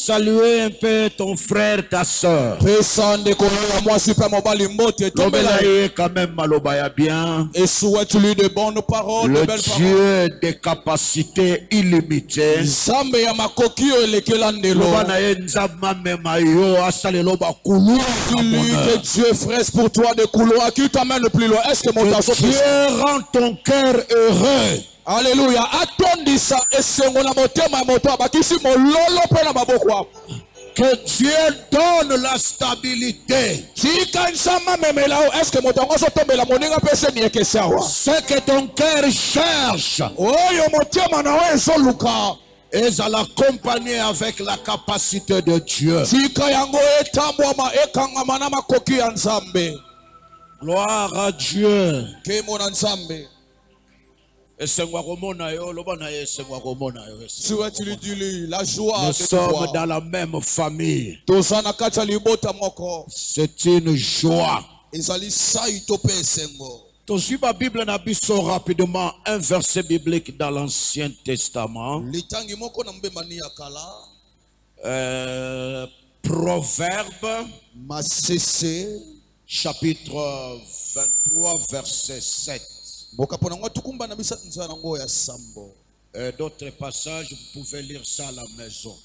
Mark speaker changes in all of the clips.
Speaker 1: saluer un peu ton frère, ta soeur.
Speaker 2: Le
Speaker 1: Quand même, malobaya bien.
Speaker 2: et souhaite-lui de bonnes paroles, de
Speaker 1: Le
Speaker 2: belles paroles.
Speaker 1: Dieu des capacités illimitées.
Speaker 2: Zambe ya makoki oyo elekela ndelo. Que Dieu fraisse pour toi des couloirs qui t'amènent le plus loin. Est-ce que mon
Speaker 1: Que Dieu rend ton cœur heureux.
Speaker 2: Alléluia. Atondisa esengo na motema moto abakisi mololo pe na maboko.
Speaker 1: Que Dieu donne la stabilité.
Speaker 2: Est-ce que mon tango so tombe la moninga pese ni ekesa wa.
Speaker 1: Ce que ton cœur cherche.
Speaker 2: Oyo motema na we so luka.
Speaker 1: Et à l'accompagner avec la capacité de Dieu. Gloire à Dieu.
Speaker 2: La joie.
Speaker 1: Nous sommes dans la même famille. C'est une joie. Tu suis ma Bible na biso rapidement un verset biblique dans l'Ancien Testament. Proverbe chapitre 23 verset 7. D'autres passages, vous pouvez lire ça à la maison.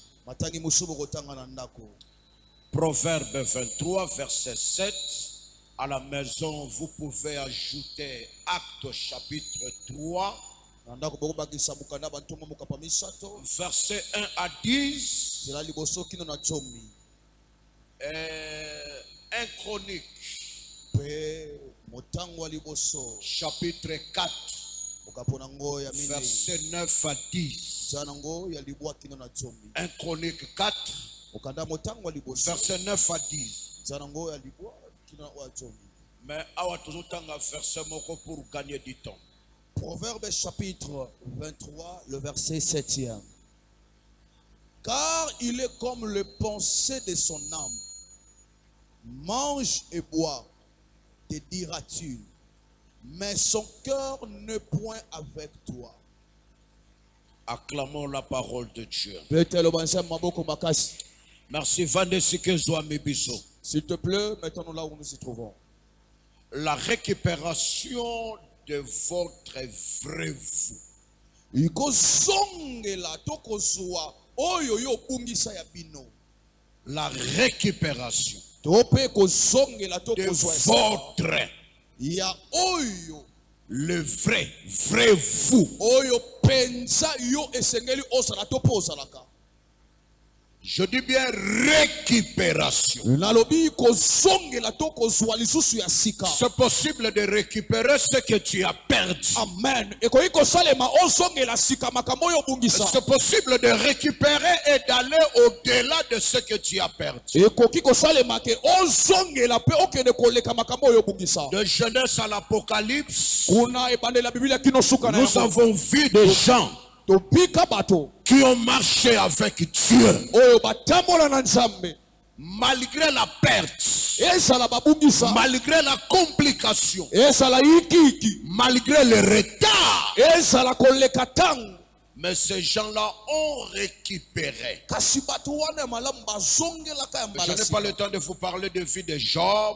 Speaker 1: Proverbe 23 verset 7. À la maison, vous pouvez ajouter Actes chapitre 3, verset 1 à 10, 1 Chronique, chapitre 4, verset 9 à 10, 1 Chronique 4, verset 9 à 10. Mais verset pour gagner du temps.
Speaker 2: Proverbe chapitre 23, le verset 7e. Car il est comme le pensée de son âme. Mange et bois, te diras-tu, mais son cœur ne point avec toi.
Speaker 1: Acclamons la parole de Dieu. Merci.
Speaker 2: S'il te plaît, mettons-nous là où nous nous trouvons.
Speaker 1: La récupération de votre vrai vous. La récupération de votre, le vrai vous. Je dis bien récupération. C'est possible de récupérer ce que tu as perdu.
Speaker 2: Amen.
Speaker 1: C'est possible de récupérer et d'aller au-delà de ce que tu as perdu. De Genèse à l'Apocalypse, nous avons vu des gens qui ont marché avec Dieu malgré la perte, malgré la complication, malgré le retard. Mais ces gens-là ont récupéré. Je n'ai pas le temps de vous parler de vie de Job.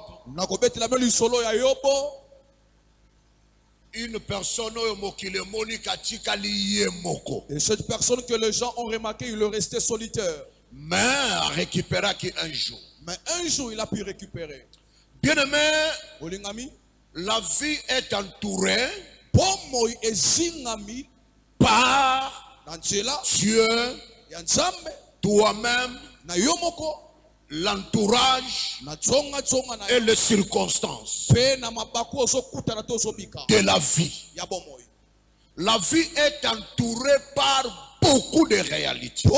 Speaker 1: Une personne
Speaker 2: et cette personne que les gens ont remarqué, il est resté solitaire.
Speaker 1: Mais a récupéré un jour.
Speaker 2: Mais un jour, il a pu récupérer.
Speaker 1: Bien-aimé, la vie est entourée par Dieu, toi-même, l'entourage et les circonstances de la vie. La vie est entourée par beaucoup de réalités.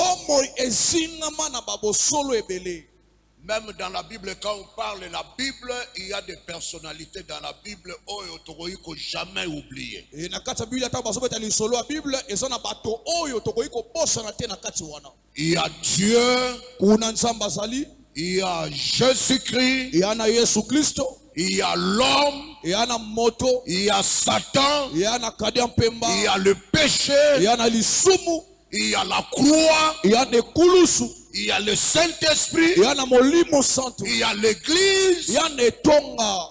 Speaker 1: Même dans la Bible, quand on parle de la Bible, il y a des personnalités dans la Bible qu'il ne faut jamais oublier. Il y a Dieu, il y a Jésus-Christ, il y a l'homme, il y a Satan, il y a le péché, il y a la croix, il il y a le Saint-Esprit,
Speaker 2: il y a na molimo santo,
Speaker 1: il y a l'église,
Speaker 2: il y a netonga,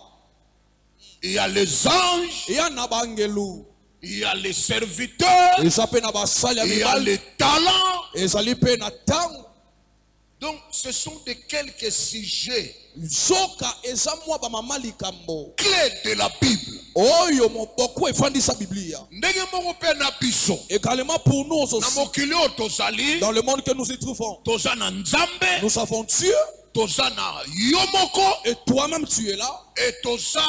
Speaker 1: il y a les anges,
Speaker 2: il y a na bangelu,
Speaker 1: il y a les serviteurs,
Speaker 2: ezape na basali ya
Speaker 1: il y a les
Speaker 2: mibali,
Speaker 1: talents.
Speaker 2: ezali pe na tango.
Speaker 1: Donc ce sont des quelques sujets
Speaker 2: Zoka eza mwa ba mama likambo
Speaker 1: clés de la Bible.
Speaker 2: oyo moboko efandisa Biblia.
Speaker 1: Ndenge moko pe na biso
Speaker 2: Également pour nous
Speaker 1: na
Speaker 2: aussi,
Speaker 1: mokili oyo tozali,
Speaker 2: dans le monde que nous y trouvons,
Speaker 1: toza na Nzambe,
Speaker 2: nous avons Dieu
Speaker 1: toza na yo moko,
Speaker 2: et toi-même tu es là.
Speaker 1: et toza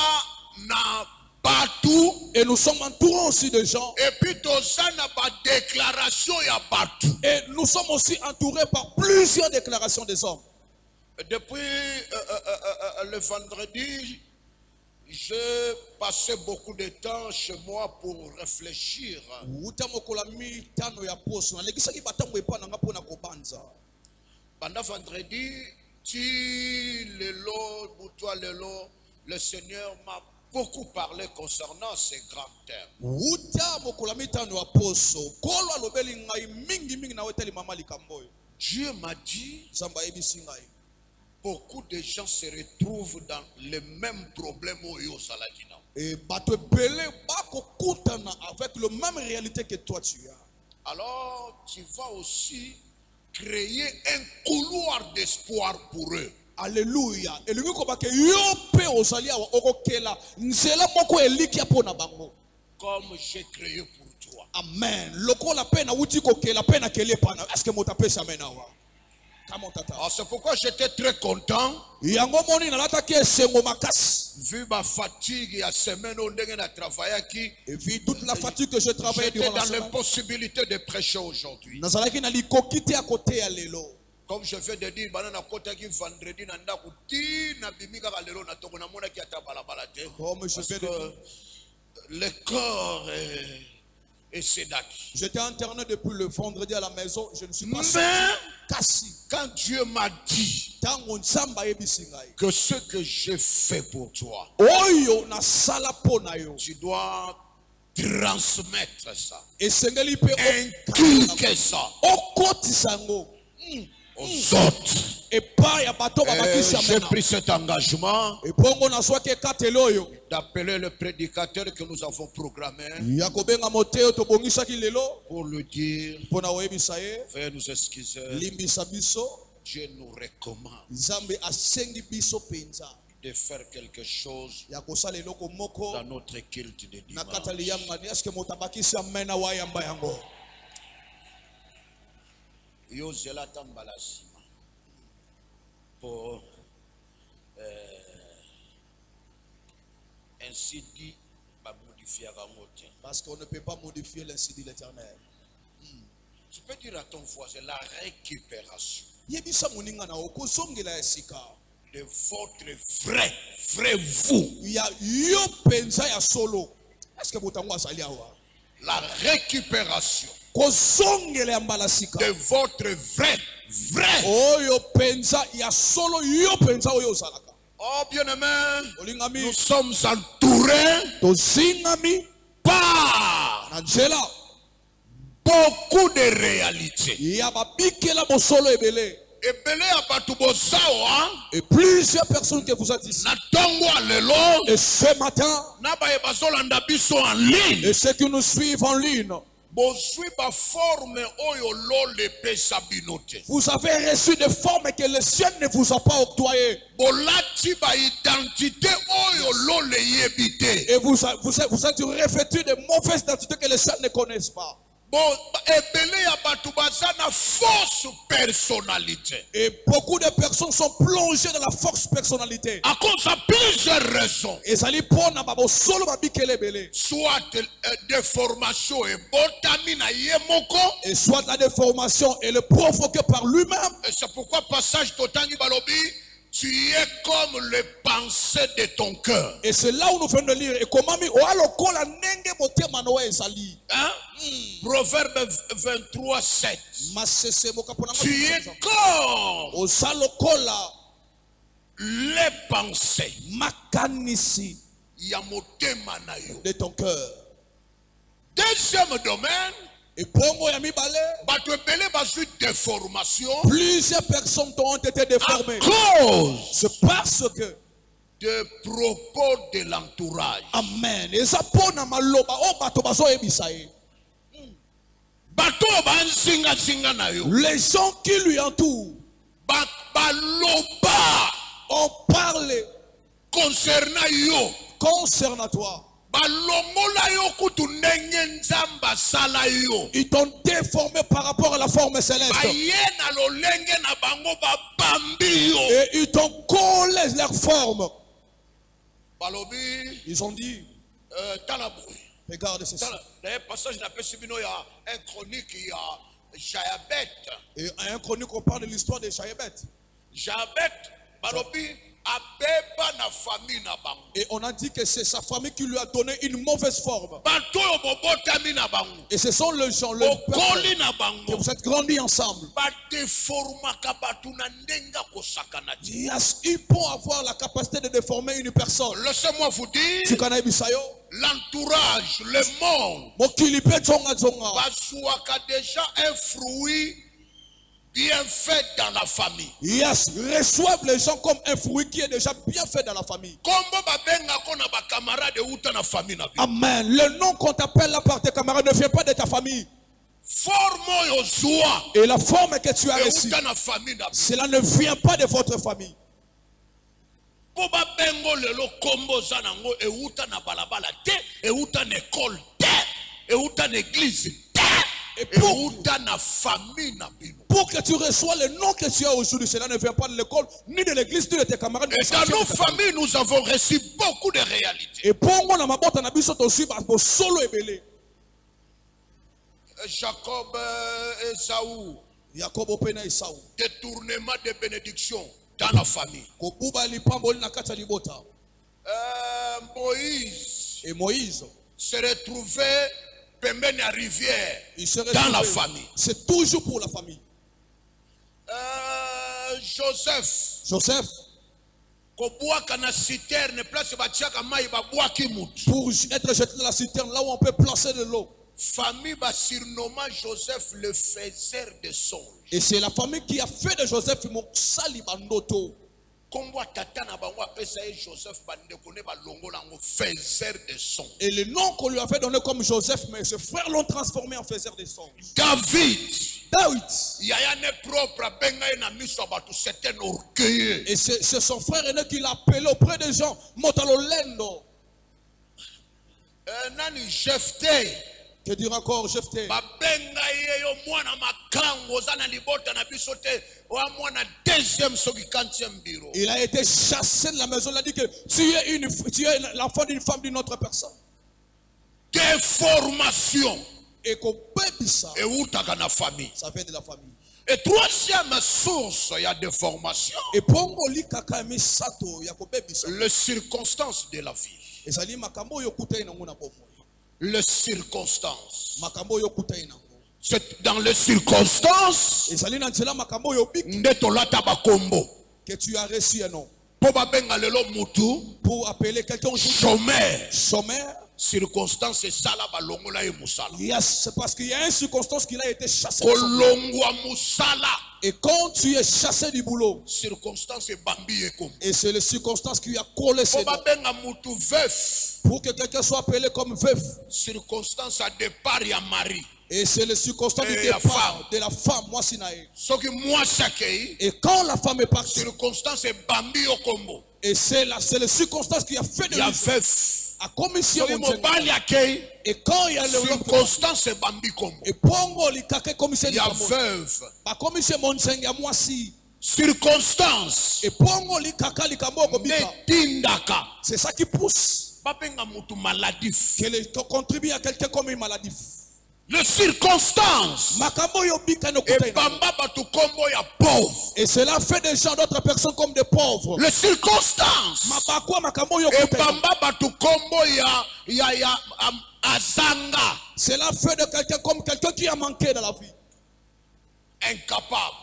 Speaker 1: na batu,
Speaker 2: Et nous sommes entourés aussi de gens.
Speaker 1: et puis toza na ba déclaration ya batu.
Speaker 2: Et nous sommes aussi entourés par plusieurs déclarations des hommes.
Speaker 1: Depuis le vendredi, j'ai passé beaucoup de temps chez moi pour réfléchir. Pendant vendredi, le Seigneur m'a beaucoup parlé concernant ces grands thèmes. Dieu m'a dit, beaucoup de gens se retrouvent dans les mêmes problèmes
Speaker 2: et avec la même réalité que toi tu as.
Speaker 1: Alors tu vas aussi créer un couloir d'espoir pour eux.
Speaker 2: Alléluia.
Speaker 1: Comme j'ai créé pour toi.
Speaker 2: Amen.
Speaker 1: C'est pourquoi j'étais très content. Vu ma fatigue, il y a semaine où on a travaillé qui.
Speaker 2: Et vu toute la fatigue que je travaillais
Speaker 1: j'étais dans l'impossibilité de prêcher aujourd'hui. Comme je viens de dire, vendredi, parce que le corps est sédaki.
Speaker 2: J'étais interné depuis le vendredi à la maison. Je ne suis pas
Speaker 1: cassé. Quand Dieu m'a dit que ce que j'ai fait pour toi, tu dois transmettre ça, inculquer ça aux autres. J'ai pris cet engagement d'appeler le prédicateur que nous avons programmé pour lui dire, veuillez nous excuser, Dieu nous recommande de faire quelque chose dans notre culte de dimanche. Pour ainsi dit,
Speaker 2: parce qu'on ne peut pas modifier l'ainsi dit l'Éternel.
Speaker 1: Tu peux dire à ton voisin la récupération de votre vrai vous. La récupération de votre vrai. Oh bien-aimé, nous sommes entourés par beaucoup de réalités.
Speaker 2: Et plusieurs personnes que vous êtes ici. Et ce matin, et ceux qui nous suivent en ligne, vous avez reçu des formes que le ciel ne vous a pas octroyées. Et vous êtes revêtus de mauvaises identités que le ciel ne connaissent pas. Et beaucoup de personnes sont plongées dans la fausse personnalité.
Speaker 1: À cause de plusieurs raisons. Soit déformation
Speaker 2: et soit la déformation est le provoquée par lui-même.
Speaker 1: Et c'est pourquoi passage Totangi Balobi, tu es comme les pensées de ton cœur.
Speaker 2: Et c'est là où nous venons de lire. Et comment
Speaker 1: hein? Proverbe 23, 7. Tu es comme les pensées
Speaker 2: de ton cœur.
Speaker 1: Deuxième domaine,
Speaker 2: Et pongo ya mibale.
Speaker 1: Bato ebele bazwi déformation.
Speaker 2: Plusieurs personnes ont été déformées.
Speaker 1: À cause.
Speaker 2: C'est parce que.
Speaker 1: De propos de l'entourage.
Speaker 2: Amen. Et ça pona maloba o bato bazo ebisaye.
Speaker 1: Bato banzinga zinga na yo.
Speaker 2: Les gens qui lui entourent.
Speaker 1: Baloba.
Speaker 2: On parle
Speaker 1: concernant yo.
Speaker 2: Concernant toi. Ils t'ont déformé par rapport à la forme céleste. Et ils t'ont collé leur forme. Ils ont dit, regarde ceci. Et un chronique, on parle de l'histoire de Jaébet. Et on a dit que c'est sa famille qui lui a donné une mauvaise forme. Et ce sont les gens, le peuple, que vous êtes grandis ensemble. Ils peuvent avoir la capacité de déformer une personne.
Speaker 1: Laissez-moi vous dire, l'entourage, le monde, déjà un fruit bien fait dans la famille.
Speaker 2: Yes, reçoivent les gens comme un fruit qui est déjà bien fait dans la famille. Amen. Le nom qu'on t'appelle là par tes camarades ne vient pas de ta famille. Et la forme que tu as reçue, cela ne vient pas de votre famille. Et pour que tu reçois le nom que tu as aujourd'hui, cela ne vient pas de l'école, ni de l'église, ni de tes camarades.
Speaker 1: Et dans nos familles, nous avons reçu beaucoup de réalités.
Speaker 2: Et pour moi, solo
Speaker 1: Jacob et Esaü. Détournement de bénédiction dans la famille.
Speaker 2: Moïse
Speaker 1: se retrouvait pembeni à rivière dans la famille.
Speaker 2: C'est toujours pour la famille.
Speaker 1: Joseph. Pour
Speaker 2: être jeté dans la citerne, là où on peut placer de l'eau.
Speaker 1: Famille surnommant Joseph le faiseur de songes.
Speaker 2: Et c'est la famille qui a fait de Joseph mon sali bandoto. Et le nom qu'on lui a fait donner comme Joseph, mais ses frères l'ont transformé en faiseur de songes.
Speaker 1: David.
Speaker 2: Et c'est son frère aîné qui l'a appelé auprès des gens. Motalolendo. Que dira encore Jephthé? Il a été chassé de la maison. Il a dit que tu es l'enfant d'une femme d'une autre personne.
Speaker 1: Déformation.
Speaker 2: Et qu'on peut ça.
Speaker 1: Famille.
Speaker 2: Ça vient de la famille.
Speaker 1: Et troisième source, il y a déformation.
Speaker 2: Et
Speaker 1: les circonstances de la vie. Les circonstances. C'est dans les circonstances
Speaker 2: que tu as reçu un nom.
Speaker 1: Pour
Speaker 2: appeler quelqu'un
Speaker 1: chômeur. Circonstance et ça
Speaker 2: yes, c'est parce qu'il y a une circonstance qu'il a été chassé. Et quand tu es chassé du boulot, et c'est les circonstances qui a collé ses noms. Pour que quelqu'un soit appelé comme veuf.
Speaker 1: Circonstance à départ, il y a mari.
Speaker 2: Et c'est les circonstances du départ de la femme, moi Sinaï. Et quand la femme est partie, et c'est les circonstances qui a fait de lui à commission. Et quand il y a le
Speaker 1: circonstance
Speaker 2: et pongo li kake commission,
Speaker 1: il y a veuve.
Speaker 2: Ba commission monsenga ya mwasi.
Speaker 1: Circonstance.
Speaker 2: Et pongo li kaka li kamoko bika. C'est ça qui pousse.
Speaker 1: Maladif.
Speaker 2: Que contribue à quelqu'un comme une maladif.
Speaker 1: Les circonstances.
Speaker 2: Et cela fait des gens d'autres personnes comme des pauvres.
Speaker 1: Les circonstances.
Speaker 2: Cela fait de quelqu'un comme quelqu'un qui a manqué dans la vie.
Speaker 1: Incapable.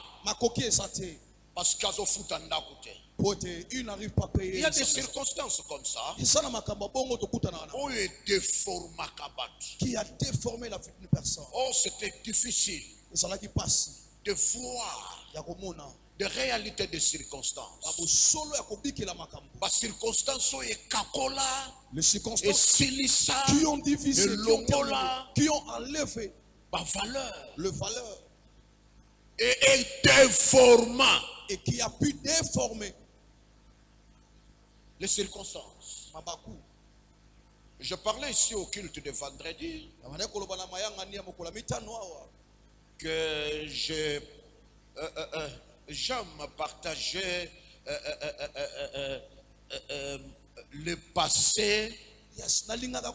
Speaker 2: Il n'arrive pas à payer.
Speaker 1: Il y a des circonstances comme ça
Speaker 2: qui a déformé la vie d'une personne.
Speaker 1: Oh, c'était difficile de voir des réalités des circonstances. Les circonstances
Speaker 2: qui ont divisé, qui ont enlevé
Speaker 1: la valeur,
Speaker 2: le valeur
Speaker 1: et déformant,
Speaker 2: et qui a pu déformer
Speaker 1: les circonstances. Je parlais ici au culte de vendredi que j'aime partager le passé na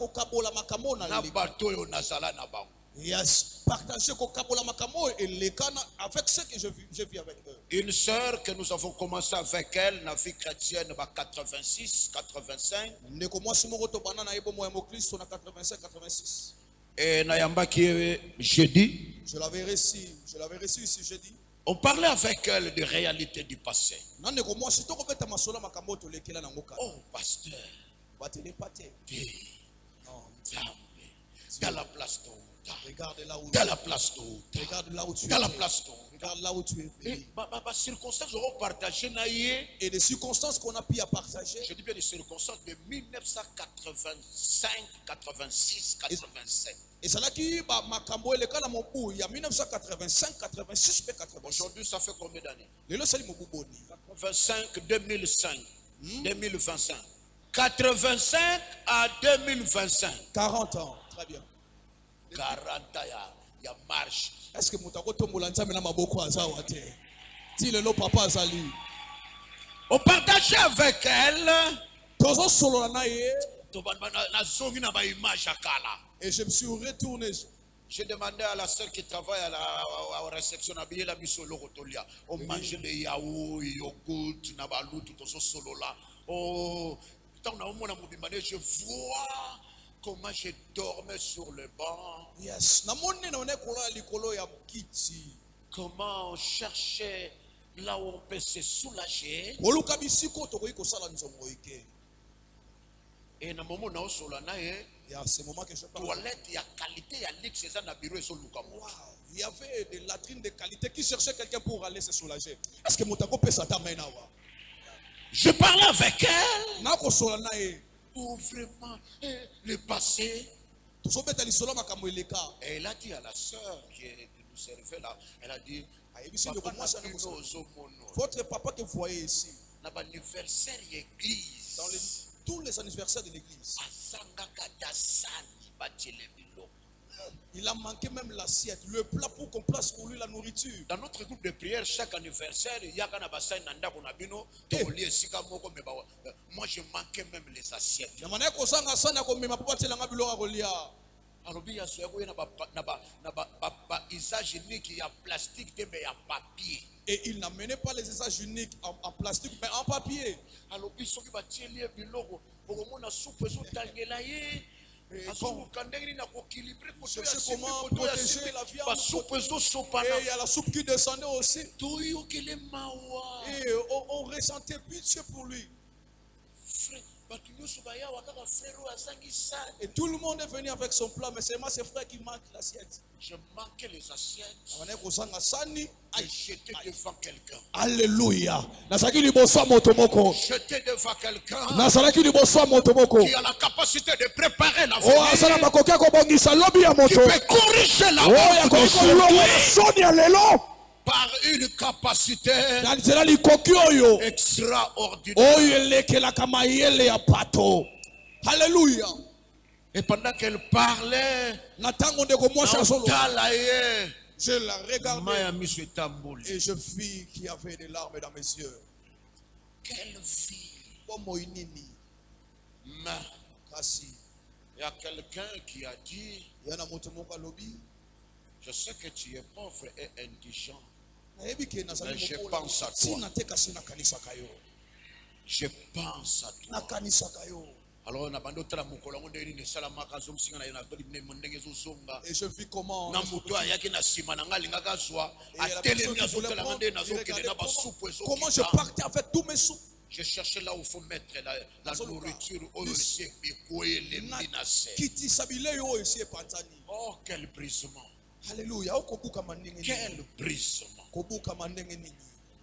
Speaker 1: bato oyo nazala na bango.
Speaker 2: Partager avec ce que je vis avec eux.
Speaker 1: Une sœur que nous avons commencé avec elle, la vie chrétienne, 86, 85. Et Nayambaki jeudi.
Speaker 2: Je l'avais reçu ici jeudi.
Speaker 1: On parlait avec elle de réalité du passé.
Speaker 2: Oh,
Speaker 1: pasteur. Dans la place d'eau.
Speaker 2: Regarde là où
Speaker 1: dans la place d'eau.
Speaker 2: Regarde là où tu es.
Speaker 1: Dans la place d'eau.
Speaker 2: Regarde là où tu es.
Speaker 1: Et circonstances auront partagé.
Speaker 2: Et des circonstances qu'on a pu partager.
Speaker 1: Je dis bien des circonstances de 1985, 86, 87.
Speaker 2: Et c'est là qui makambo le kana mobu il y a 1985, 86 et 87.
Speaker 1: Aujourd'hui ça fait combien d'années?
Speaker 2: Le lo sali mobu boni.
Speaker 1: 85, 2005, 2025. 85 à 2025.
Speaker 2: 40 ans. Très bien.
Speaker 1: 40 ans, il y a marche.
Speaker 2: Est-ce que mutako tombola nzambe na maboko azawa te? Ti le lo papa azali.
Speaker 1: On partageait avec elle.
Speaker 2: Tozo solo na ye.
Speaker 1: Et je me suis retourné. J'ai demandé à la sœur qui travaille à la réception on mangeait des yaourts, yogourt, nabalou, tout ce solo là. Oh, je vois comment je dormais sur le banc.
Speaker 2: Yes.
Speaker 1: Comment on cherchait là où on peut se soulager. Et dans le moment où
Speaker 2: il y a ce moment que je parle.
Speaker 1: Toilette, il y a qualité, il y a l'X,
Speaker 2: il y avait des latrines de qualité qui cherchaient quelqu'un pour aller se soulager. Est-ce que Moutako peut s'attendre?
Speaker 1: Je parlais avec elle. Pour vraiment le passé. Et elle a dit à la sœur qui nous servait là, elle a dit,
Speaker 2: votre papa que vous voyez ici,
Speaker 1: dans l'anniversaire église,
Speaker 2: dans tous les anniversaires de l'église, il a manqué même l'assiette, le plat pour qu'on place pour lui la nourriture.
Speaker 1: Dans notre groupe de prière, chaque anniversaire, il y a un bassin moi je manquais même les assiettes. Alors il y a ce usage unique, il y a plastique, mais il y a papier.
Speaker 2: Et il n'amenait pas les usages uniques en plastique, mais en papier.
Speaker 1: Alors il faut qu'il y ait des soupe. Chercher
Speaker 2: comment protéger la viande. Et il y a la soupe qui descendait aussi. Et on ressentait pitié pour lui. Et tout le monde est venu avec son plat, mais c'est moi ses frères qui manquent l'assiette.
Speaker 1: Je manquais les assiettes.
Speaker 2: Et
Speaker 1: j'étais devant quelqu'un.
Speaker 2: Alléluia.
Speaker 1: J'étais devant quelqu'un qui a la capacité de préparer la vie. Qui peut corriger la vie par une capacité extraordinaire.
Speaker 2: Alléluia.
Speaker 1: Et pendant qu'elle parlait,
Speaker 2: je la regardais et je vis qu'il y avait des larmes dans mes yeux.
Speaker 1: Quelle vie! Mais il y a quelqu'un qui a dit, je sais que tu es pauvre et indigent, mais je pense à toi. Je pense à toi. Alors na bando tala mokolo ngo ndeni ne sala makazo msinga na yona toli ne mondenge zo zonga.
Speaker 2: Et je vis comment
Speaker 1: Na muto ayaki na sima na ngali ngaka zwa atele na zo tala ngande na zo kele na ba soupe zo.
Speaker 2: Comment je partais avec tous mes sous.
Speaker 1: Je cherchais là où il faut mettre la nourriture au lycée les minacés.
Speaker 2: Kiti sabile yo ici pantani.
Speaker 1: Oh quel brisement.
Speaker 2: Alléluia. Okobuka mandenge.
Speaker 1: Quel brisement.
Speaker 2: Kobuka mandenge nini.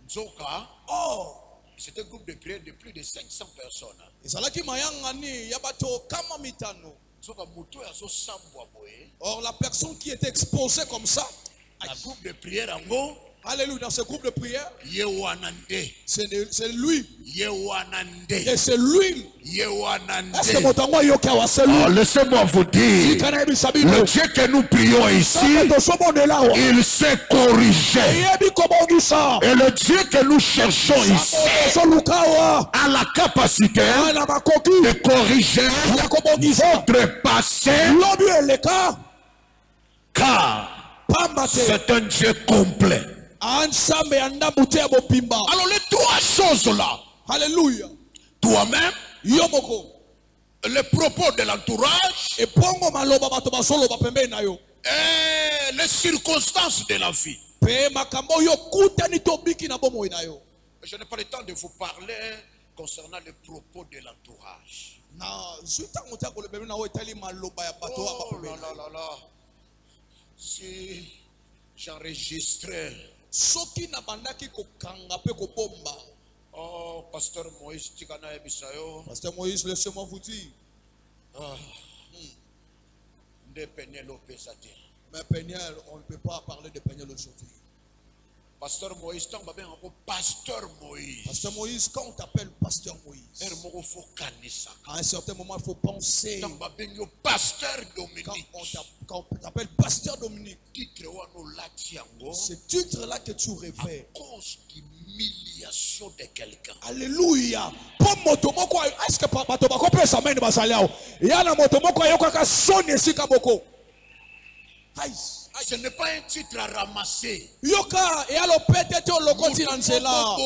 Speaker 1: Nzoka.
Speaker 2: Oh.
Speaker 1: C'était un groupe de prière de plus de 500 personnes.
Speaker 2: Ezalaki mayanga ni ya bato kama mitano.
Speaker 1: Nzoka muto ya zo sambwa boye.
Speaker 2: Or la personne qui était exposée comme ça.
Speaker 1: Un groupe de prière ango.
Speaker 2: Alléluia, dans ce groupe de prière, c'est lui.
Speaker 1: Et
Speaker 2: c'est lui.
Speaker 1: Est-ce
Speaker 2: que c'est lui?
Speaker 1: Laissez-moi vous dire, le Dieu que nous prions ici, il s'est corrigé. Et le Dieu que nous cherchons ici a la capacité de corriger votre passé, car c'est un Dieu complet. Alors les trois choses là,
Speaker 2: alléluia,
Speaker 1: toi-même, le propos de l'entourage et les circonstances de la vie. Je n'ai pas le temps de vous parler concernant les propos de l'entourage. Oh là là là là. Si j'enregistrais. Oh, Pasteur Moïse, Tikana Ebisayo.
Speaker 2: Pasteur Moïse, laissez-moi vous dire.
Speaker 1: De Pénélope Zati.
Speaker 2: Mais Péniel, on ne peut pas parler de Péniel aujourd'hui.
Speaker 1: Pasteur Moïse, tant que Pasteur Moïse.
Speaker 2: Pasteur Moïse, quand on t'appelle Pasteur Moïse, à un certain moment, il faut penser.
Speaker 1: Pasteur Dominique.
Speaker 2: Quand on t'appelle Pasteur Dominique, ce titre-là que tu revêts.
Speaker 1: À cause d'humiliation de quelqu'un.
Speaker 2: Alléluia. Est-ce que papa peut s'amener dans Basaliao? Il y a un motomoko yoka sonne si kaboko.
Speaker 1: Ce n'est pas un titre à ramasser.
Speaker 2: Yoka et alors peut-être au lokoti nansela.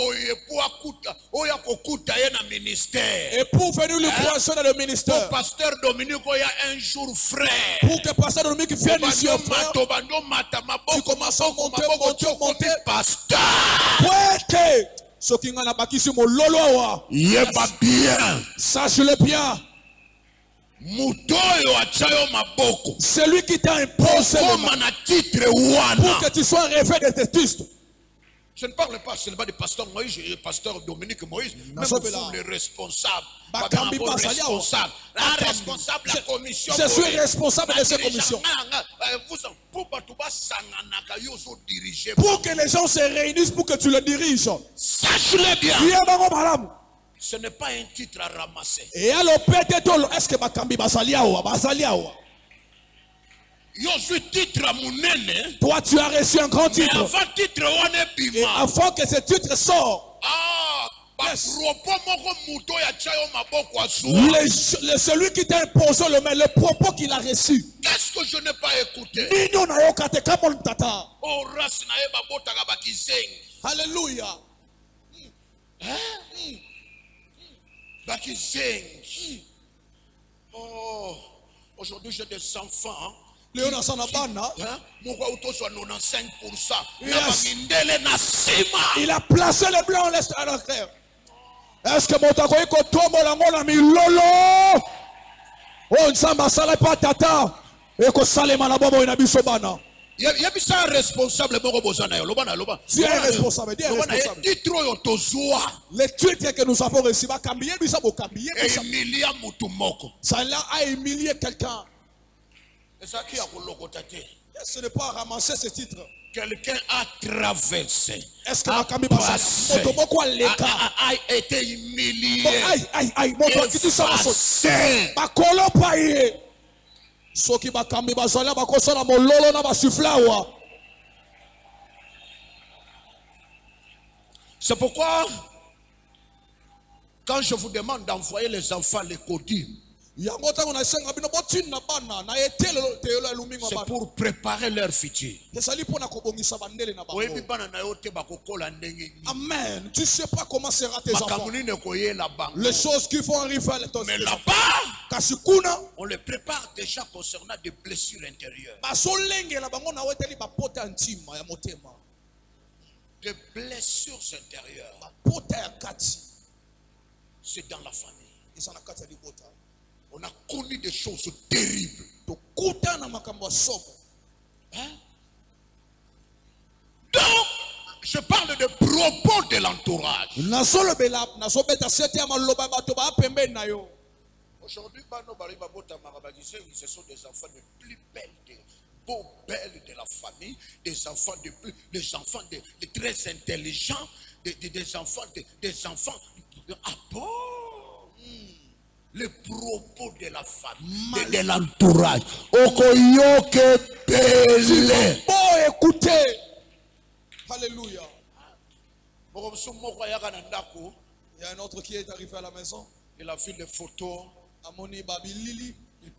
Speaker 2: Et pour venir le poisson dans le ministère.
Speaker 1: Pasteur Dominique, il y a un jour frère.
Speaker 2: Pour que pasteur Dominique vienne ici au frère. Tu commences à monter.
Speaker 1: Pasteur.
Speaker 2: Ouais. Ce qui n'a pas quitté mon lolo.
Speaker 1: Yeba bien.
Speaker 2: Sache-le bien.
Speaker 1: C'est lui
Speaker 2: qui t'a imposé pour que tu sois rêvé de tes titres.
Speaker 1: Je ne parle pas seulement du pasteur Moïse, du pasteur Dominique Moïse, même vous les responsables. Responsable, la commission.
Speaker 2: Je suis responsable de cette commission. Pour que les gens se réunissent, pour que tu le diriges.
Speaker 1: Sache-le bien. Ce n'est pas un titre à ramasser.
Speaker 2: Et alors peut-être est-ce que Bakambi basaliawa. Toi tu as reçu un grand titre. Et avant que ce titre sorte, celui qui t'a imposé le propos qu'il a reçu.
Speaker 1: Qu'est-ce que je n'ai pas écouté?
Speaker 2: Alléluia.
Speaker 1: Oh, aujourd'hui j'ai des enfants.
Speaker 2: Il a placé le blanc à l'entrée. Est-ce que mon taco est comme la milolo? Oh, ne s'en va pas tata. Et que Salema la bombe na bisobana.
Speaker 1: Il y a un responsable.
Speaker 2: Tu es responsable. Le titre que nous avons reçu, ça a humilié quelqu'un. Ce n'est pas ramasser ce titre.
Speaker 1: Quelqu'un a traversé.
Speaker 2: Est-ce que
Speaker 1: a été humilié. C'est pourquoi quand je vous demande d'envoyer les enfants à l'école, C'est pour préparer leur futur.
Speaker 2: Amen. Tu sais pas comment sera tes enfants.
Speaker 1: Les
Speaker 2: choses qui font arriver à l'état.
Speaker 1: Mais là-bas,
Speaker 2: Kasikuna,
Speaker 1: on les prépare déjà concernant des blessures intérieures. Des blessures intérieures. C'est dans la famille. On a connu des choses terribles. Hein? Donc, je parle de propos de l'entourage. Aujourd'hui, ce sont des enfants les plus belles, des beaux belles de la famille, des enfants de très intelligents, des enfants ah bon? Les propos de la famille, de l'entourage. Okoyoke belle.
Speaker 2: Bon, écoutez. Alléluia. Il y a un autre qui est arrivé à la maison.
Speaker 1: Il a vu les photos.
Speaker 2: Il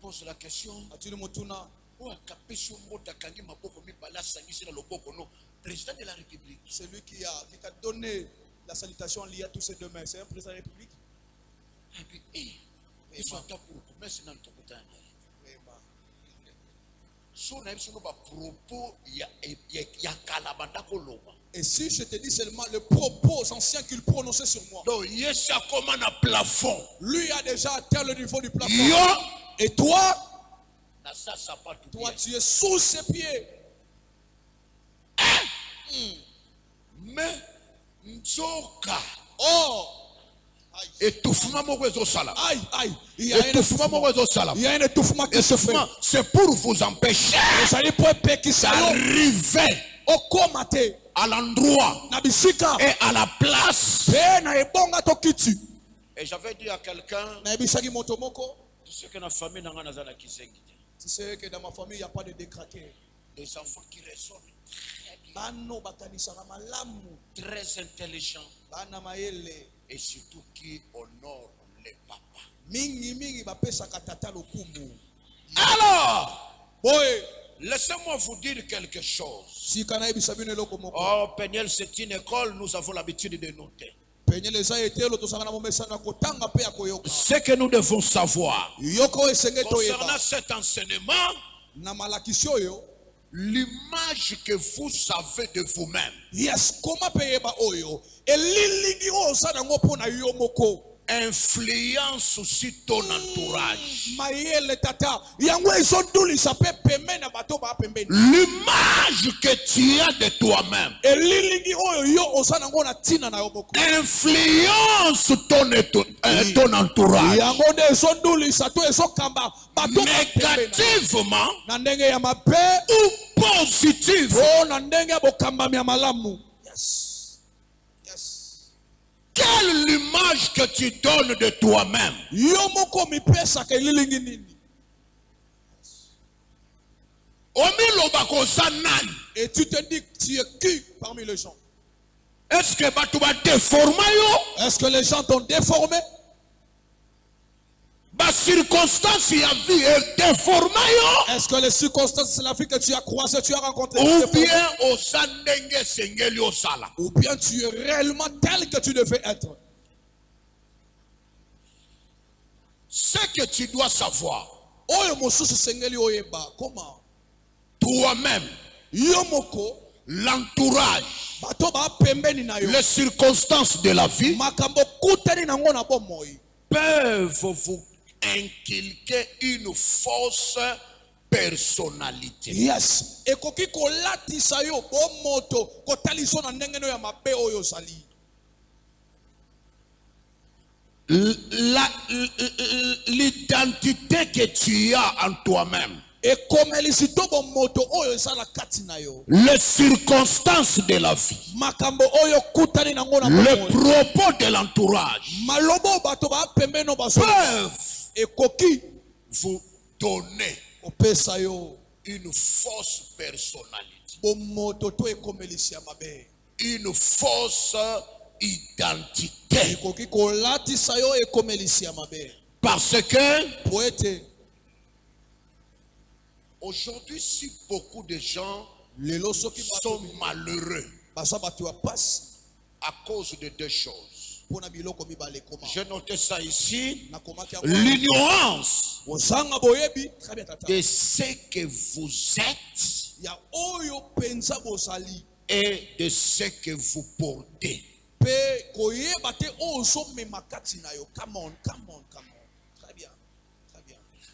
Speaker 1: pose la question. Président de la République.
Speaker 2: C'est lui qui t'a donné la salutation liée à tous ces deux mains. C'est un président de la République. Et si je te dis seulement le propos ancien qu'il prononçait sur moi, lui a déjà atteint le niveau du plafond. Et toi, tu es sous ses pieds.
Speaker 1: Mais
Speaker 2: oh,
Speaker 1: étouffement
Speaker 2: il y a un étouffement qui se fait.
Speaker 1: C'est pour vous empêcher d'arriver à l'endroit et à la place. Et j'avais dit à quelqu'un,
Speaker 2: tu sais
Speaker 1: que dans la famille,
Speaker 2: tu sais que dans ma famille, il n'y a pas de décraqué.
Speaker 1: Des enfants qui raisonnent très intelligents et surtout qui honorent les papas. Alors, laissez-moi vous dire quelque chose. Oh, Peniel, c'est une école, nous avons l'habitude de noter. Ce que nous devons savoir concernant cet enseignement, l'image que vous avez de vous-même.
Speaker 2: Yes,
Speaker 1: Influence aussi ton entourage. L'image que tu as de toi-même influence ton entourage négativement ou positivement. Quelle est l'image que tu donnes de toi-même?
Speaker 2: Et tu te dis que tu es qui parmi les gens?
Speaker 1: Est-ce que tu vas déformer?
Speaker 2: Est-ce que les gens t'ont déformé? Est-ce que les circonstances, c'est la vie que tu as croisée, tu as rencontré? Ou bien tu es réellement tel que tu devais être?
Speaker 1: Ce que tu dois savoir,
Speaker 2: comment?
Speaker 1: Toi-même, l'entourage, les circonstances de la vie peuvent vous inculquer une fausse personnalité.
Speaker 2: Yes.
Speaker 1: L'identité que tu as en toi-même, les circonstances de la vie, le propos de l'entourage peuvent vous donner une fausse personnalité, une fausse identité. Parce que
Speaker 2: po ete
Speaker 1: aujourd'hui, si beaucoup de gens
Speaker 2: lelo soki
Speaker 1: sont malheureux
Speaker 2: baso bato ya pasi
Speaker 1: à cause de deux choses.
Speaker 2: pona biloko mibale koma
Speaker 1: J'ai noté ça ici.
Speaker 2: nakomaki
Speaker 1: L'ignorance
Speaker 2: ozanga boyebi très bien tata
Speaker 1: de ce que vous êtes
Speaker 2: ya oyo penza bozali
Speaker 1: et de ce que vous portez.
Speaker 2: pe koyeba te oyo ozomema kati na yo. Come on. Très bien.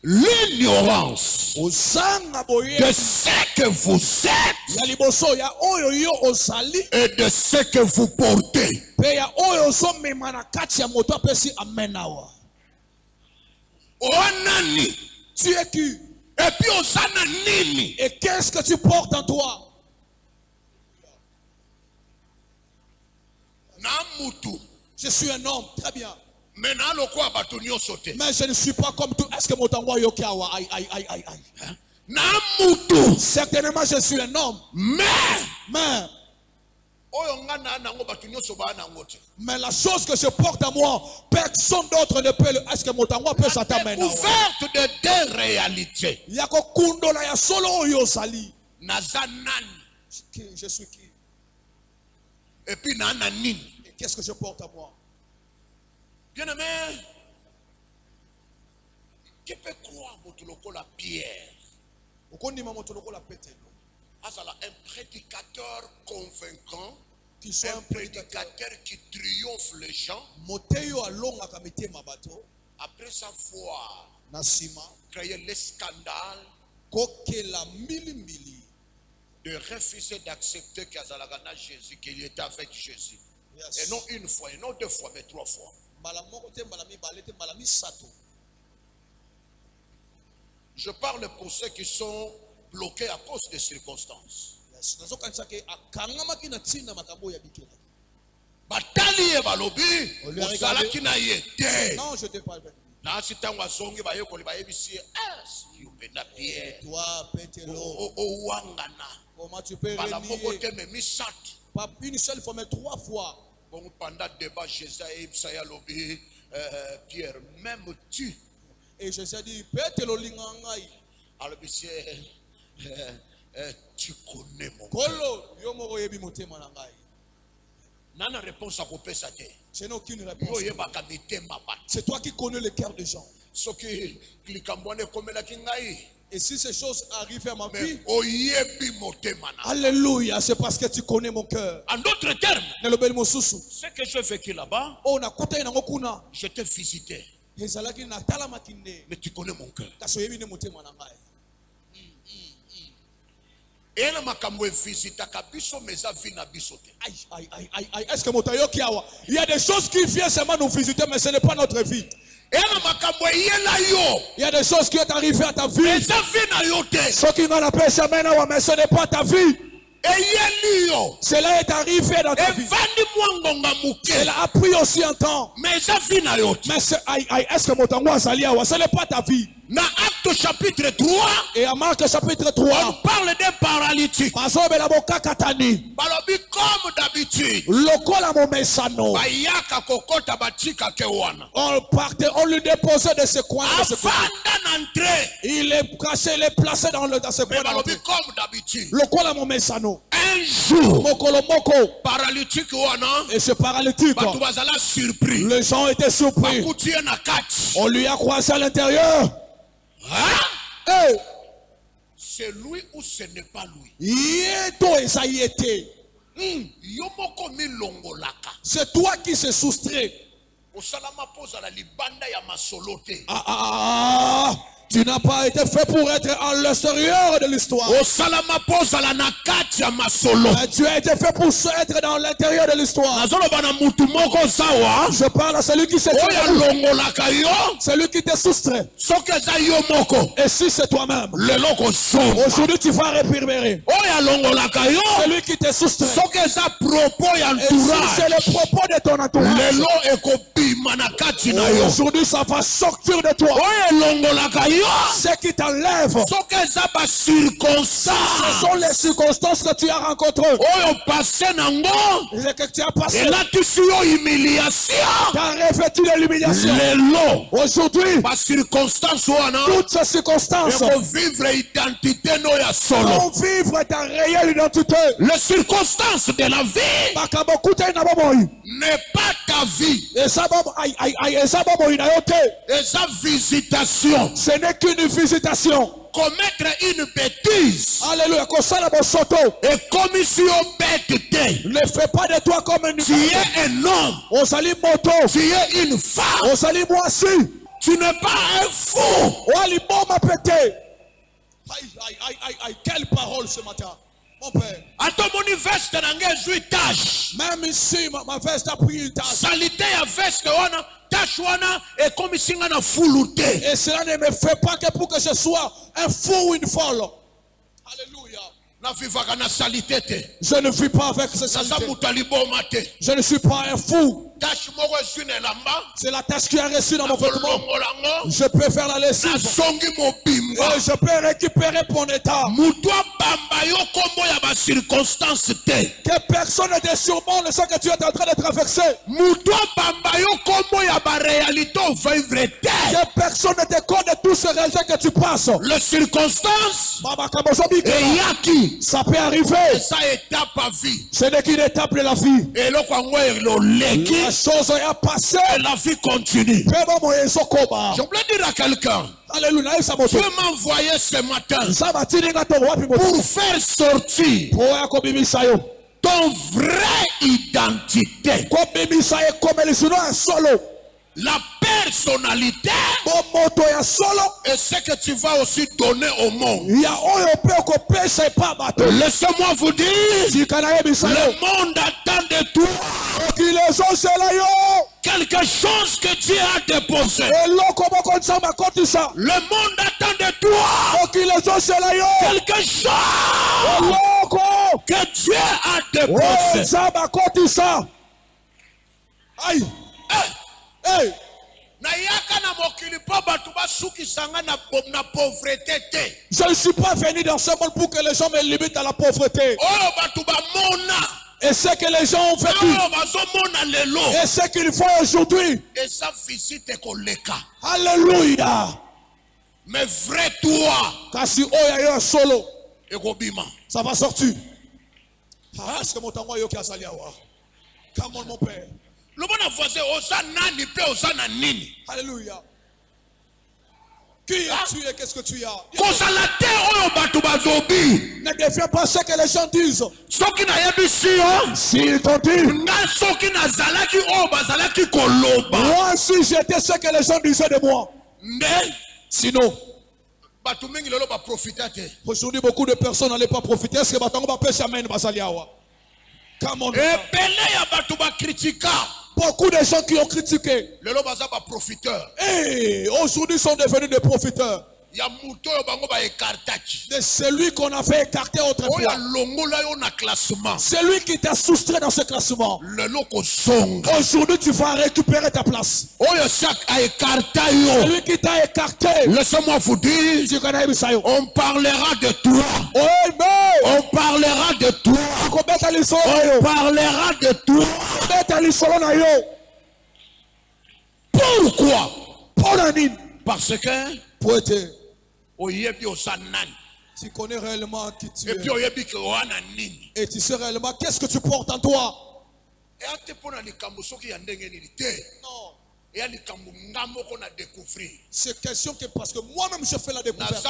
Speaker 1: L'ignorance
Speaker 2: Ozanga
Speaker 1: de
Speaker 2: boyebi
Speaker 1: ce que vous êtes
Speaker 2: ya liboso ya oyo yo ozali
Speaker 1: et de ce que vous portez.
Speaker 2: pe ya oyo ozomema na kati ya moto apesi amen awa.
Speaker 1: Onani.
Speaker 2: Tu es qui?
Speaker 1: Et puis osana nini.
Speaker 2: Et qu'est-ce que tu portes en toi?
Speaker 1: Namutu.
Speaker 2: Je suis un homme, très bien.
Speaker 1: Mais
Speaker 2: Mais je ne suis pas comme tout. Est-ce que mon tango yoki awa? Aïe.
Speaker 1: Namutu.
Speaker 2: Certainement, je suis un homme. Mais la chose que je porte à moi, personne d'autre ne peut le. Est-ce que mon tango peut s'attendre?
Speaker 1: Ouverte de deux réalités.
Speaker 2: Yako kundo la ya solo yo sali.
Speaker 1: Nazanani.
Speaker 2: Je suis qui?
Speaker 1: Et puis nanani.
Speaker 2: Et qu'est-ce que je porte à moi?
Speaker 1: Bien-aimé, qui peut croire à la pierre? Azala, un prédicateur convaincant,
Speaker 2: Qui soit
Speaker 1: un prédicateur qui triomphe les gens. Après sa foi, créer les scandales, de refuser d'accepter qu'Azalagana Jésus, qu'il était avec Jésus.
Speaker 2: Yes.
Speaker 1: Et non une fois, et non deux fois, mais trois fois. Je parle pour ceux qui sont bloqués à cause des circonstances. Batali e balobi, osala kina yete.
Speaker 2: Non, je te parle pas.
Speaker 1: Na sitango azongi ba yekoli ba yebisi si upenda pierre.
Speaker 2: Toi, Pételo.
Speaker 1: O wangana.
Speaker 2: Comment tu peux
Speaker 1: Bala moko
Speaker 2: renier?
Speaker 1: te me misat.
Speaker 2: Pas une seule fois, mais 3 fois.
Speaker 1: Bon, pendant le débat, Jésus et Psaya lobi, Pierre, même tu.
Speaker 2: Et Jésus a dit, Pételo lingangai.
Speaker 1: Alors, monsieur, tu connais mon
Speaker 2: Kolo, yomo yebi motema nangai.
Speaker 1: Nana réponse à couper sa tête.
Speaker 2: Je n'ai aucune réponse.
Speaker 1: Oh,
Speaker 2: C'est toi qui connais le cœur des gens.
Speaker 1: Ce qui cliquambone comme la kingai.
Speaker 2: Et si ces choses arrivent à ma vie,
Speaker 1: alléluia,
Speaker 2: c'est parce que tu connais mon cœur.
Speaker 1: En d'autres termes,
Speaker 2: ce
Speaker 1: que je vécu là-bas,
Speaker 2: je
Speaker 1: t'ai visité. Mais tu connais mon cœur. Et la makambo visita kabiso meza vina bisote.
Speaker 2: Aïe. Est-ce que il y a des choses qui viennent seulement nous visiter, mais ce n'est pas notre vie. Il y a des choses qui sont arrivées à ta vie. Ce qui n'en appelle ça maintenant, mais ce n'est pas ta vie. Cela est arrivé dans ta vie. Elle a pris aussi un temps. Mais est-ce que mon temps ce n'est pas ta vie?
Speaker 1: Dans Acte chapitre 3,
Speaker 2: et à Marc chapitre 3,
Speaker 1: on parle des paralytiques. Comme d'habitude,
Speaker 2: on lui déposait de ce coin. Il est caché, il est placé dans ce coin.
Speaker 1: Comme d'habitude,
Speaker 2: un jour,
Speaker 1: paralytique,
Speaker 2: et ce paralytique, les gens étaient surpris. On lui a croisé à l'intérieur.
Speaker 1: Hey. C'est lui ou ce n'est pas lui?
Speaker 2: C'est toi qui se soustrais. Tu n'as pas été fait pour être à l'extérieur de l'histoire. Tu as été fait pour être dans l'intérieur de l'histoire. Je parle à celui qui s'est celui qui te soustrait. Et si c'est toi-même, aujourd'hui tu vas réverbérer. Celui qui te soustrait. Et si c'est le propos de ton entourage, Aujourd'hui, ça va sortir de toi. Ce qui t'enlève, ce sont les circonstances que tu as rencontrées. Que tu as passé. Tu as revêtu de l'humiliation. Aujourd'hui, toutes ces circonstances vont vivre ta réelle identité.
Speaker 1: Les circonstances de la vie n'est pas ta vie. Et sa visitation.
Speaker 2: Ce n'est qu'une visitation.
Speaker 1: Commettre une bêtise.
Speaker 2: Alléluia.
Speaker 1: Et commission bête.
Speaker 2: Ne fais pas de toi comme un
Speaker 1: tu es un homme.
Speaker 2: Tu
Speaker 1: es une femme. Tu n'es pas un fou.
Speaker 2: Quelle parole ce matin. Mon père. Même ici, ma veste a pris une tache. Et cela ne me fait pas que pour que je sois un fou ou une folle. Alléluia. Je ne vis pas avec ce saleté. Je ne suis pas un fou. C'est la tâche qui a reçu dans mon vêtement. Je peux faire la lessive. Et je peux récupérer mon état. Que personne ne te surmonte ce que tu es en train de traverser. Que personne ne te connaît tout ce réalité que tu passes.
Speaker 1: Les circonstances.
Speaker 2: Ça peut arriver. Ce n'est qu'une étape de la vie. La chose est passée.
Speaker 1: La vie continue. Je voulais dire à quelqu'un.
Speaker 2: Alléluia.
Speaker 1: Dieu m'a envoyé ce matin pour faire sortir ton vraie identité. La personnalité et ce que tu vas aussi donner au monde. Laissez-moi vous dire, le monde attend de toi quelque chose que Dieu a déposé. Le monde attend de toi quelque chose que Dieu a déposé.
Speaker 2: Aïe. Hey. Je ne suis pas venu dans ce monde pour que les gens me limitent à la pauvreté. Et ce que les gens ont vécu. Et ce qu'ils font aujourd'hui. Alléluia.
Speaker 1: Mais vrai toi.
Speaker 2: Solo. Ça va sortir. C'est mon tango qui a sali à voir. Come on mon père. Alléluia. Qui es-tu et qu'est-ce que tu as? Ne deviens pas ce que les gens disent. S'ils t'ont dit, moi aussi j'étais ce que les gens disaient de moi. Sinon, aujourd'hui beaucoup de personnes n'allaient pas profiter. Est-ce que Batango va pêcher amène Basaliawa? Come on. Beaucoup de gens qui ont critiqué. Et aujourd'hui sont devenus des profiteurs. De celui qu'on avait écarté autrefois. Celui qui t'a soustrait dans ce classement. Aujourd'hui tu vas récupérer ta place. Celui qui t'a écarté.
Speaker 1: Laissez-moi vous dire, on parlera de toi. On parlera de toi. On parlera de toi. Pourquoi? Parce que
Speaker 2: tu connais réellement qui tu es. Et tu sais réellement qu'est-ce que tu portes en toi. Non. C'est question que parce que moi-même je fais la découverte.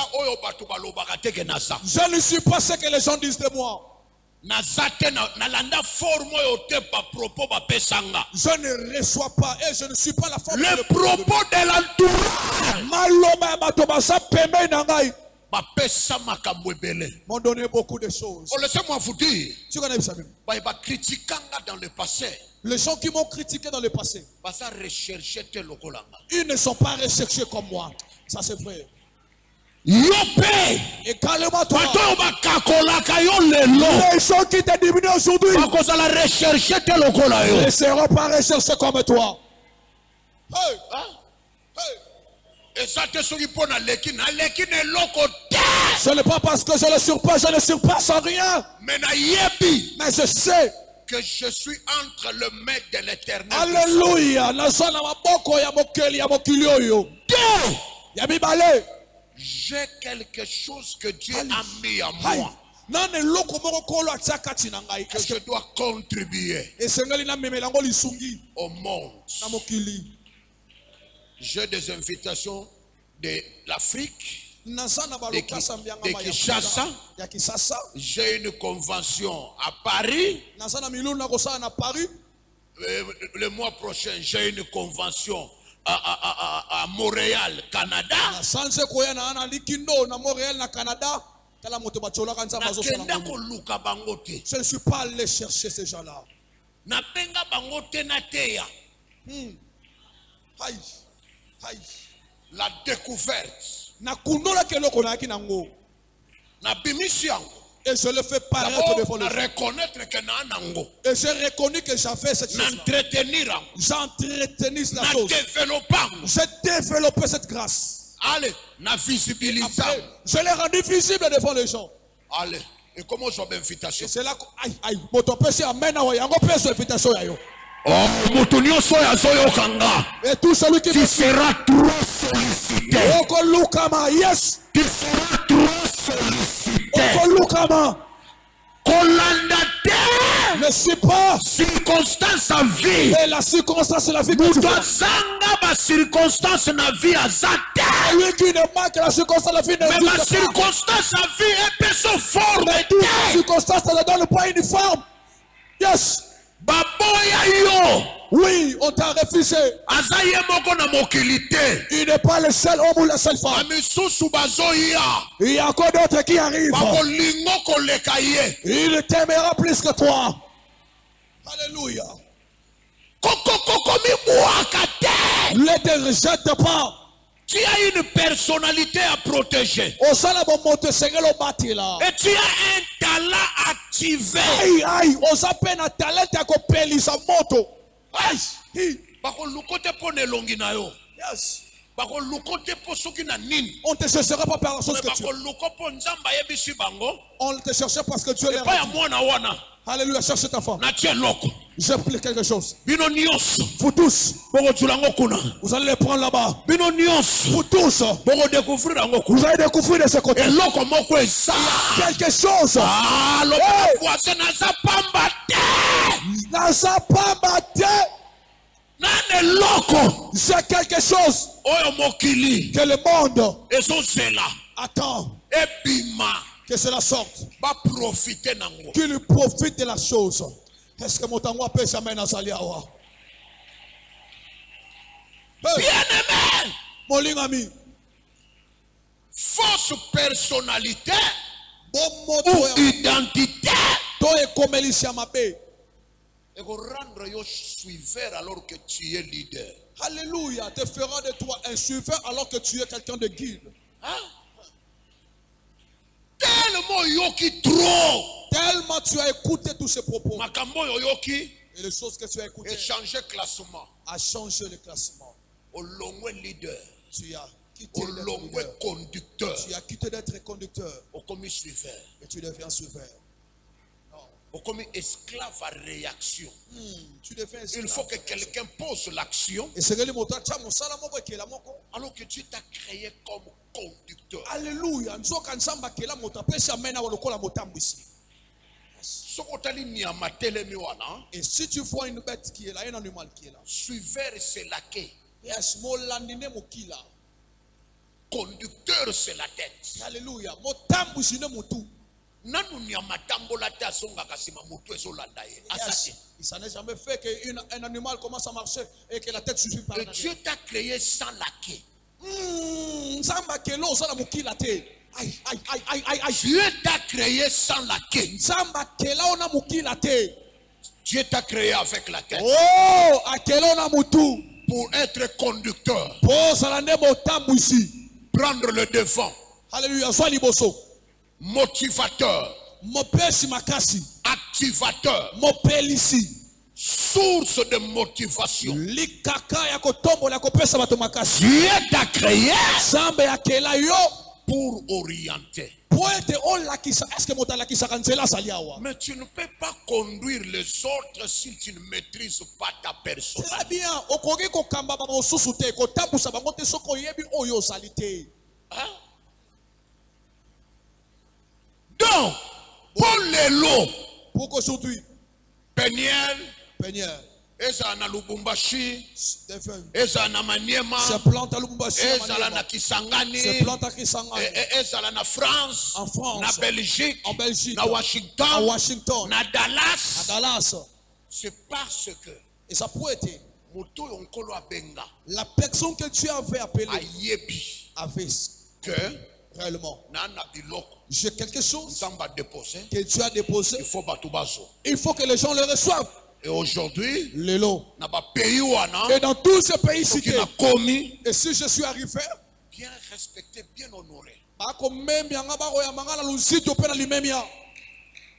Speaker 2: Je ne suis pas ce que les gens disent de moi. Je ne reçois pas et je ne suis pas la forme.
Speaker 1: Le propos de l'entourage
Speaker 2: m'ont donné beaucoup de choses.
Speaker 1: Laissez-moi vous dire,
Speaker 2: dans le passé, les gens qui m'ont critiqué dans le passé, ils ne sont pas recherchés comme moi. Ça c'est vrai. Et calme-toi. Les gens qui te diminuent aujourd'hui ne seront pas recherchés comme toi. Hey.
Speaker 1: Hein?
Speaker 2: Hey.
Speaker 1: Et ça te sourit pour na leki ne loko te.
Speaker 2: Ce n'est pas parce que je ne surpasse en rien.
Speaker 1: Mais na yebi.
Speaker 2: Mais je sais
Speaker 1: que je suis entre le maître de l'éternel.
Speaker 2: Alléluia.
Speaker 1: J'ai quelque chose que Dieu a mis en moi. Que je dois contribuer au monde. J'ai des invitations de l'Afrique, de Kinshasa. J'ai une convention à Paris. Le mois prochain, j'ai une convention à Montréal, Canada.
Speaker 2: Je ne suis pas allé chercher ces gens-là.
Speaker 1: La découverte.
Speaker 2: Et je le fais paraître devant les gens.
Speaker 1: Reconnaître que
Speaker 2: et j'ai reconnu que j'avais cette chose. J'ai entretenu la chose. J'ai développé cette grâce.
Speaker 1: Allez,
Speaker 2: après, je l'ai rendu visible devant les gens.
Speaker 1: Allez, et comment j'ai l'invitation?
Speaker 2: Et c'est là que et tout celui qui
Speaker 1: tu seras trop sollicité.
Speaker 2: Yes.
Speaker 1: Tu seras trop sollicité.
Speaker 2: Ne suis pas
Speaker 1: circonstance à vie.
Speaker 2: Et la circonstance c'est la vie.
Speaker 1: Circonstance na vie à zate.
Speaker 2: Lui qui ne manque la circonstance la vie ne.
Speaker 1: Mais la circonstance à vie est personne forme.
Speaker 2: Mais toute circonstance ne donne pas une forme. Yes.
Speaker 1: Baboya yo.
Speaker 2: Oui, on t'a refusé. Il n'est pas le seul homme ou la seule femme. Il y a encore d'autres qui arrivent. Il t'aimera plus que toi. Alléluia. Ne te rejette pas.
Speaker 1: Tu as une personnalité à protéger. Et tu as un talent activé.
Speaker 2: Yes. On ne te cherchera pas par la chose que tu es. On te cherchait parce que Dieu l'a. Alléluia, cherche ta femme. J'applique quelque chose. Vous tous, vous allez les prendre là-bas. Vous tous, vous allez découvrir de ce côté. Quelque chose. C'est quelque chose que le monde attend. Que cela sorte. Qu'il profite de la chose. Est-ce que mon tango appelle sa main à Saliawa?
Speaker 1: Bien-aimé.
Speaker 2: Mon ami.
Speaker 1: Fausse personnalité ou identité. Et rendre yo suiveur alors que tu es leader.
Speaker 2: Alléluia. Te fera de toi un suiveur alors que tu es quelqu'un de guide.
Speaker 1: Hein? Tellement yoki trop.
Speaker 2: Tellement tu as écouté tous ces propos.
Speaker 1: Makambo yoki.
Speaker 2: Et les choses que tu as écoutées.
Speaker 1: Et changer classement.
Speaker 2: A changé le classement.
Speaker 1: Au long leader.
Speaker 2: Tu as quitté
Speaker 1: d'être conducteur.
Speaker 2: Tu as quitté d'être conducteur.
Speaker 1: Au commis suiveur.
Speaker 2: Et tu deviens suiveur.
Speaker 1: Au commis esclave à réaction.
Speaker 2: Tu deviens esclave.
Speaker 1: Il faut que quelqu'un pose l'action. Alors que Dieu t'a créé comme conducteur.
Speaker 2: Alléluia. Et si tu vois une bête qui est là, un animal qui est là.
Speaker 1: Suiveur c'est la quai.
Speaker 2: Yes,
Speaker 1: conducteur c'est la tête.
Speaker 2: Alléluia. Il s'en est jamais fait qu'un animal commence à marcher et que la tête suffit par
Speaker 1: et Dieu t'a créé sans la quai. Dieu t'a créé sans la quai. Dieu t'a créé avec la tête. Pour être conducteur. Prendre le devant.
Speaker 2: Alléluia.
Speaker 1: Motivateur. Activateur. source de motivation.
Speaker 2: likaka ya kotombola kopesa bato makasi.
Speaker 1: Dieu t'a créé
Speaker 2: Nzambe akela yo
Speaker 1: pour orienter.
Speaker 2: po ete olakisa. Eske moto alakisaka nzela azali awa?
Speaker 1: Mais tu ne peux pas conduire les autres si tu ne maîtrises pas ta personne.
Speaker 2: Très bien, okoki kokamba ba mosusu te, kotambusa bango te soki oyebi oyo ozali te.
Speaker 1: Hein? Donc, pour les lots,
Speaker 2: Pour qu'aujourd'hui,
Speaker 1: Peniel,
Speaker 2: Peigneur,
Speaker 1: ezala na Lubumbashi,
Speaker 2: Stephen,
Speaker 1: ezala na Maniema,
Speaker 2: se plante à Lubumbashi,
Speaker 1: ezala na
Speaker 2: se
Speaker 1: Kisangani,
Speaker 2: plante à Kisangani,
Speaker 1: ezala na France,
Speaker 2: en France,
Speaker 1: na Belgique,
Speaker 2: en Belgique,
Speaker 1: na
Speaker 2: à
Speaker 1: Washington,
Speaker 2: Washington,
Speaker 1: na
Speaker 2: à
Speaker 1: Dallas.
Speaker 2: Dallas.
Speaker 1: C'est parce que
Speaker 2: Et ça peut être
Speaker 1: moto yonkolo abenga
Speaker 2: la personne que tu avais appelée
Speaker 1: ayebi
Speaker 2: avait
Speaker 1: que
Speaker 2: réellement.
Speaker 1: nana biloko
Speaker 2: J'ai quelque chose
Speaker 1: nzamba déposé,
Speaker 2: que tu as déposé.
Speaker 1: il faut bato bazo.
Speaker 2: Il faut que les gens le reçoivent.
Speaker 1: Et aujourd'hui,
Speaker 2: Les lots.
Speaker 1: na ba pays wana,
Speaker 2: Et dans tous ces pays
Speaker 1: qui
Speaker 2: cités,
Speaker 1: na komi,
Speaker 2: et si je suis arrivé,
Speaker 1: bien respecté, bien honoré.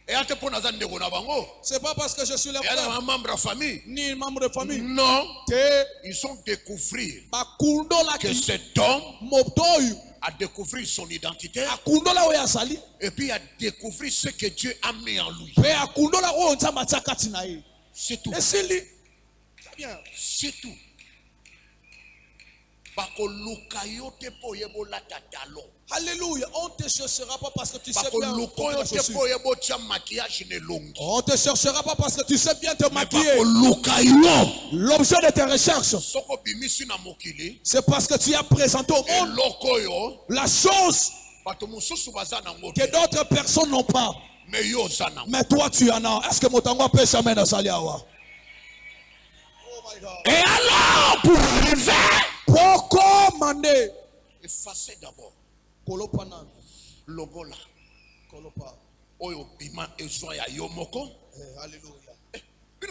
Speaker 1: Et ate po naza ndeko na bango,
Speaker 2: c'est pas parce que je suis le
Speaker 1: et ana
Speaker 2: frère
Speaker 1: membre de famille.
Speaker 2: ni membre de famille.
Speaker 1: Non,
Speaker 2: Que
Speaker 1: ils ont découvert
Speaker 2: bakundola
Speaker 1: que
Speaker 2: ki
Speaker 1: cet homme
Speaker 2: moto oyo
Speaker 1: a découvert son identité
Speaker 2: akundola oyo azali
Speaker 1: et puis a découvert ce que Dieu a mis en lui.
Speaker 2: pe akundola oyo nzambe atia kati na ye.
Speaker 1: C'est tout.
Speaker 2: Esili. Très bien.
Speaker 1: C'est tout. Bakoluka yo te po yebola talon.
Speaker 2: Alléluia. On ne te cherchera pas parce que tu sais bien.
Speaker 1: Bakoluka yo te po yebotia maquillage ne longi.
Speaker 2: On ne te cherchera pas parce que tu sais bien te maquiller.
Speaker 1: Bakoluka yo.
Speaker 2: L'objet de tes recherches,
Speaker 1: Soko bimisi na mokili.
Speaker 2: c'est parce que tu as présenté au monde
Speaker 1: Eloko yo.
Speaker 2: la chose
Speaker 1: Bato mosusu baza nango
Speaker 2: que
Speaker 1: te.
Speaker 2: d'autres personnes n'ont pas.
Speaker 1: Mais yo za nango.
Speaker 2: Mais toi, tu en as. Est-ce que Motango peut s'amener à Saliawa?
Speaker 1: Et alors pour arriver,
Speaker 2: Pourquoi mané?
Speaker 1: effacez d'abord
Speaker 2: Kolopanan.
Speaker 1: logola.
Speaker 2: Kolopa.
Speaker 1: Oyo bima ezwa ya yo moko.
Speaker 2: Alléluia.
Speaker 1: De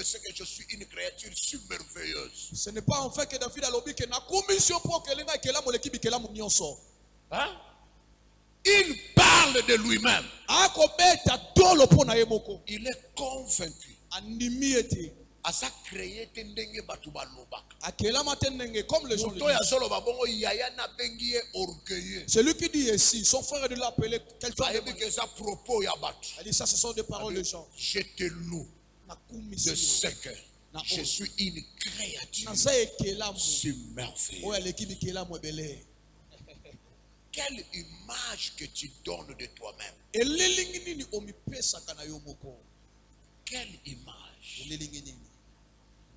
Speaker 1: ce que je suis une créature si merveilleuse.
Speaker 2: Ce n'est pas en fait que David a lobby que na commission pour que l'enga que la moleki bi que la munionso.
Speaker 1: Hein? Il parle de lui-même.
Speaker 2: Akobeta tolo pona yemoko.
Speaker 1: Il est convaincu.
Speaker 2: Animi ete.
Speaker 1: Asa créé tendenge batu balobaka.
Speaker 2: Akela matenenge comme les gens le
Speaker 1: Moto ya
Speaker 2: disent.
Speaker 1: solo babongo yaya na bengi ye orgueilleux.
Speaker 2: Celui qui dit ici, son frère est de l'appeler quelqu'un.
Speaker 1: Ayebi que ça propos ya batu.
Speaker 2: Il dit ça, ce sont des paroles de gens.
Speaker 1: Je te loue
Speaker 2: Na
Speaker 1: de
Speaker 2: commission.
Speaker 1: ce que je suis une créature
Speaker 2: Naza ekela mu.
Speaker 1: si merveilleuse.
Speaker 2: Oya leki bi kela mu ebele.
Speaker 1: Quelle image que tu donnes de toi-même.
Speaker 2: Elelingi nini omipesa kana yo moko.
Speaker 1: Quelle image.
Speaker 2: Elelingi nini.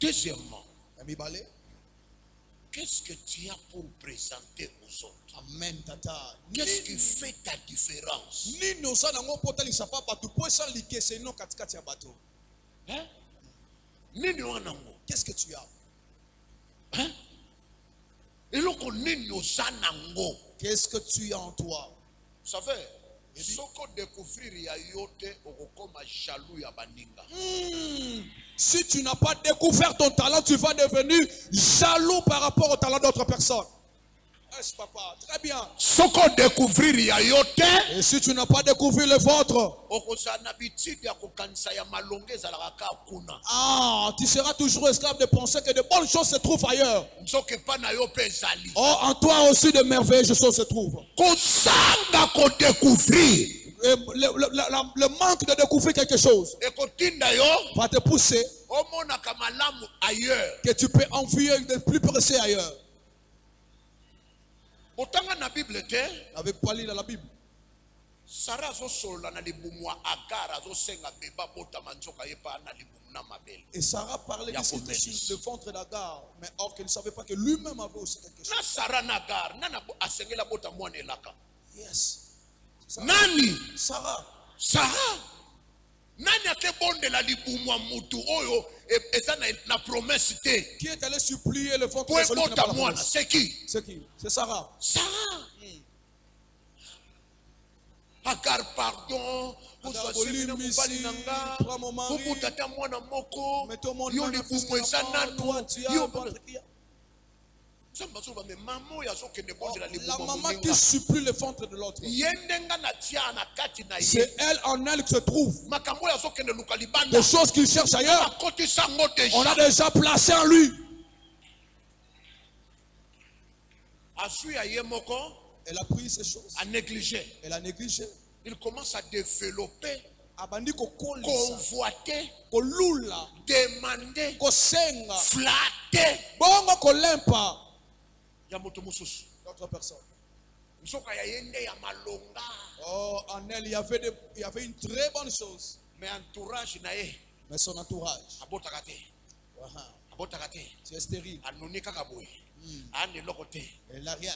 Speaker 1: Deuxièmement,
Speaker 2: Amibale.
Speaker 1: qu'est-ce que tu as pour présenter aux autres?
Speaker 2: Amen tata.
Speaker 1: Qu'est-ce qui fait ta différence?
Speaker 2: Nini osana ngo potalisa pa batu po esa likese no katikati ya bato.
Speaker 1: Hein? Nini wanango?
Speaker 2: Qu'est-ce que tu as?
Speaker 1: Hein? Eloko nini osanango?
Speaker 2: Qu'est-ce que tu as en toi?
Speaker 1: Vous savez, soko découvrir ya yote okokoma jaloux ya baninga.
Speaker 2: Si tu n'as pas découvert ton talent, tu vas devenir jaloux par rapport au talent d'autres personnes. Est-ce papa? Très bien.
Speaker 1: Soko découvrir ya yote
Speaker 2: Et si tu n'as pas découvert le vôtre,
Speaker 1: okosana habitude ya kokanisa ya malonge ezalaka ka kuna.
Speaker 2: tu seras toujours esclave de penser que de bonnes choses se trouvent ailleurs.
Speaker 1: Nzoke pa na yo pe ezali.
Speaker 2: Oh, en toi aussi de merveilleuses choses se trouvent.
Speaker 1: Kosanga ko découvrir.
Speaker 2: Et le manque de découvrir quelque chose
Speaker 1: Ekotinda yo
Speaker 2: va te pousser
Speaker 1: omonaka malamu ailleurs.
Speaker 2: que tu peux enfuir de plus pressé ailleurs.
Speaker 1: Otanga na Bible te.
Speaker 2: Avec pas lire dans la Bible.
Speaker 1: Sarah azosola na libumu wa Agar azosenga beba botama nzoka ye pa na libumu na mabele.
Speaker 2: Et Sarah parlait de ce qui était sur le ventre d'Agar, mais or qu'elle ne savait pas que lui-même avait aussi quelque chose.
Speaker 1: Na Sarah na Agar nana asengela bota mwana elaka.
Speaker 2: Yes.
Speaker 1: Nani?
Speaker 2: Sarah.
Speaker 1: Sarah. Nani ate bonde la libumu wa mutu oyo eza na promesse te.
Speaker 2: Qui est allé supplier le ventre
Speaker 1: Pour
Speaker 2: de celui qui n'a pas
Speaker 1: bota
Speaker 2: la
Speaker 1: mwana,
Speaker 2: promesse?
Speaker 1: c'est qui?
Speaker 2: C'est qui? C'est Sarah.
Speaker 1: Sarah. Agar pardon.
Speaker 2: Prends mon mari. Mets ton monde dans la fils que La maman qui supplie le ventre de l'autre, c'est elle en elle qui se trouve. Des choses qu'il cherche ailleurs, on a déjà placé en lui. Elle a pris ces choses. Elle a négligé.
Speaker 1: Il commence à développer,
Speaker 2: convoiter,
Speaker 1: demander, flatter.
Speaker 2: D'autres personnes. Oh, en elle, il y avait une très bonne chose.
Speaker 1: Mais
Speaker 2: son entourage, c'est stérile. Elle n'a rien.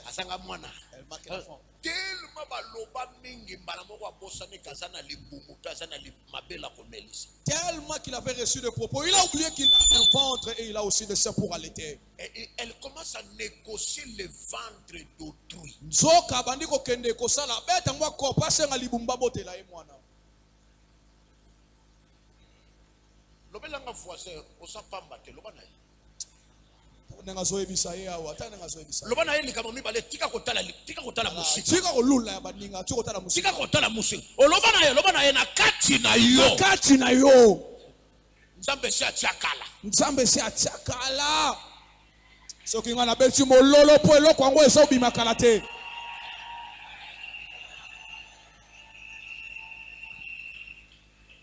Speaker 2: Elle manque l'enfant. Tellement qu'il avait reçu des propos, il a oublié qu'il a un ventre et il a aussi des seins pour allaiter.
Speaker 1: Elle commence à négocier le ventre d'autrui.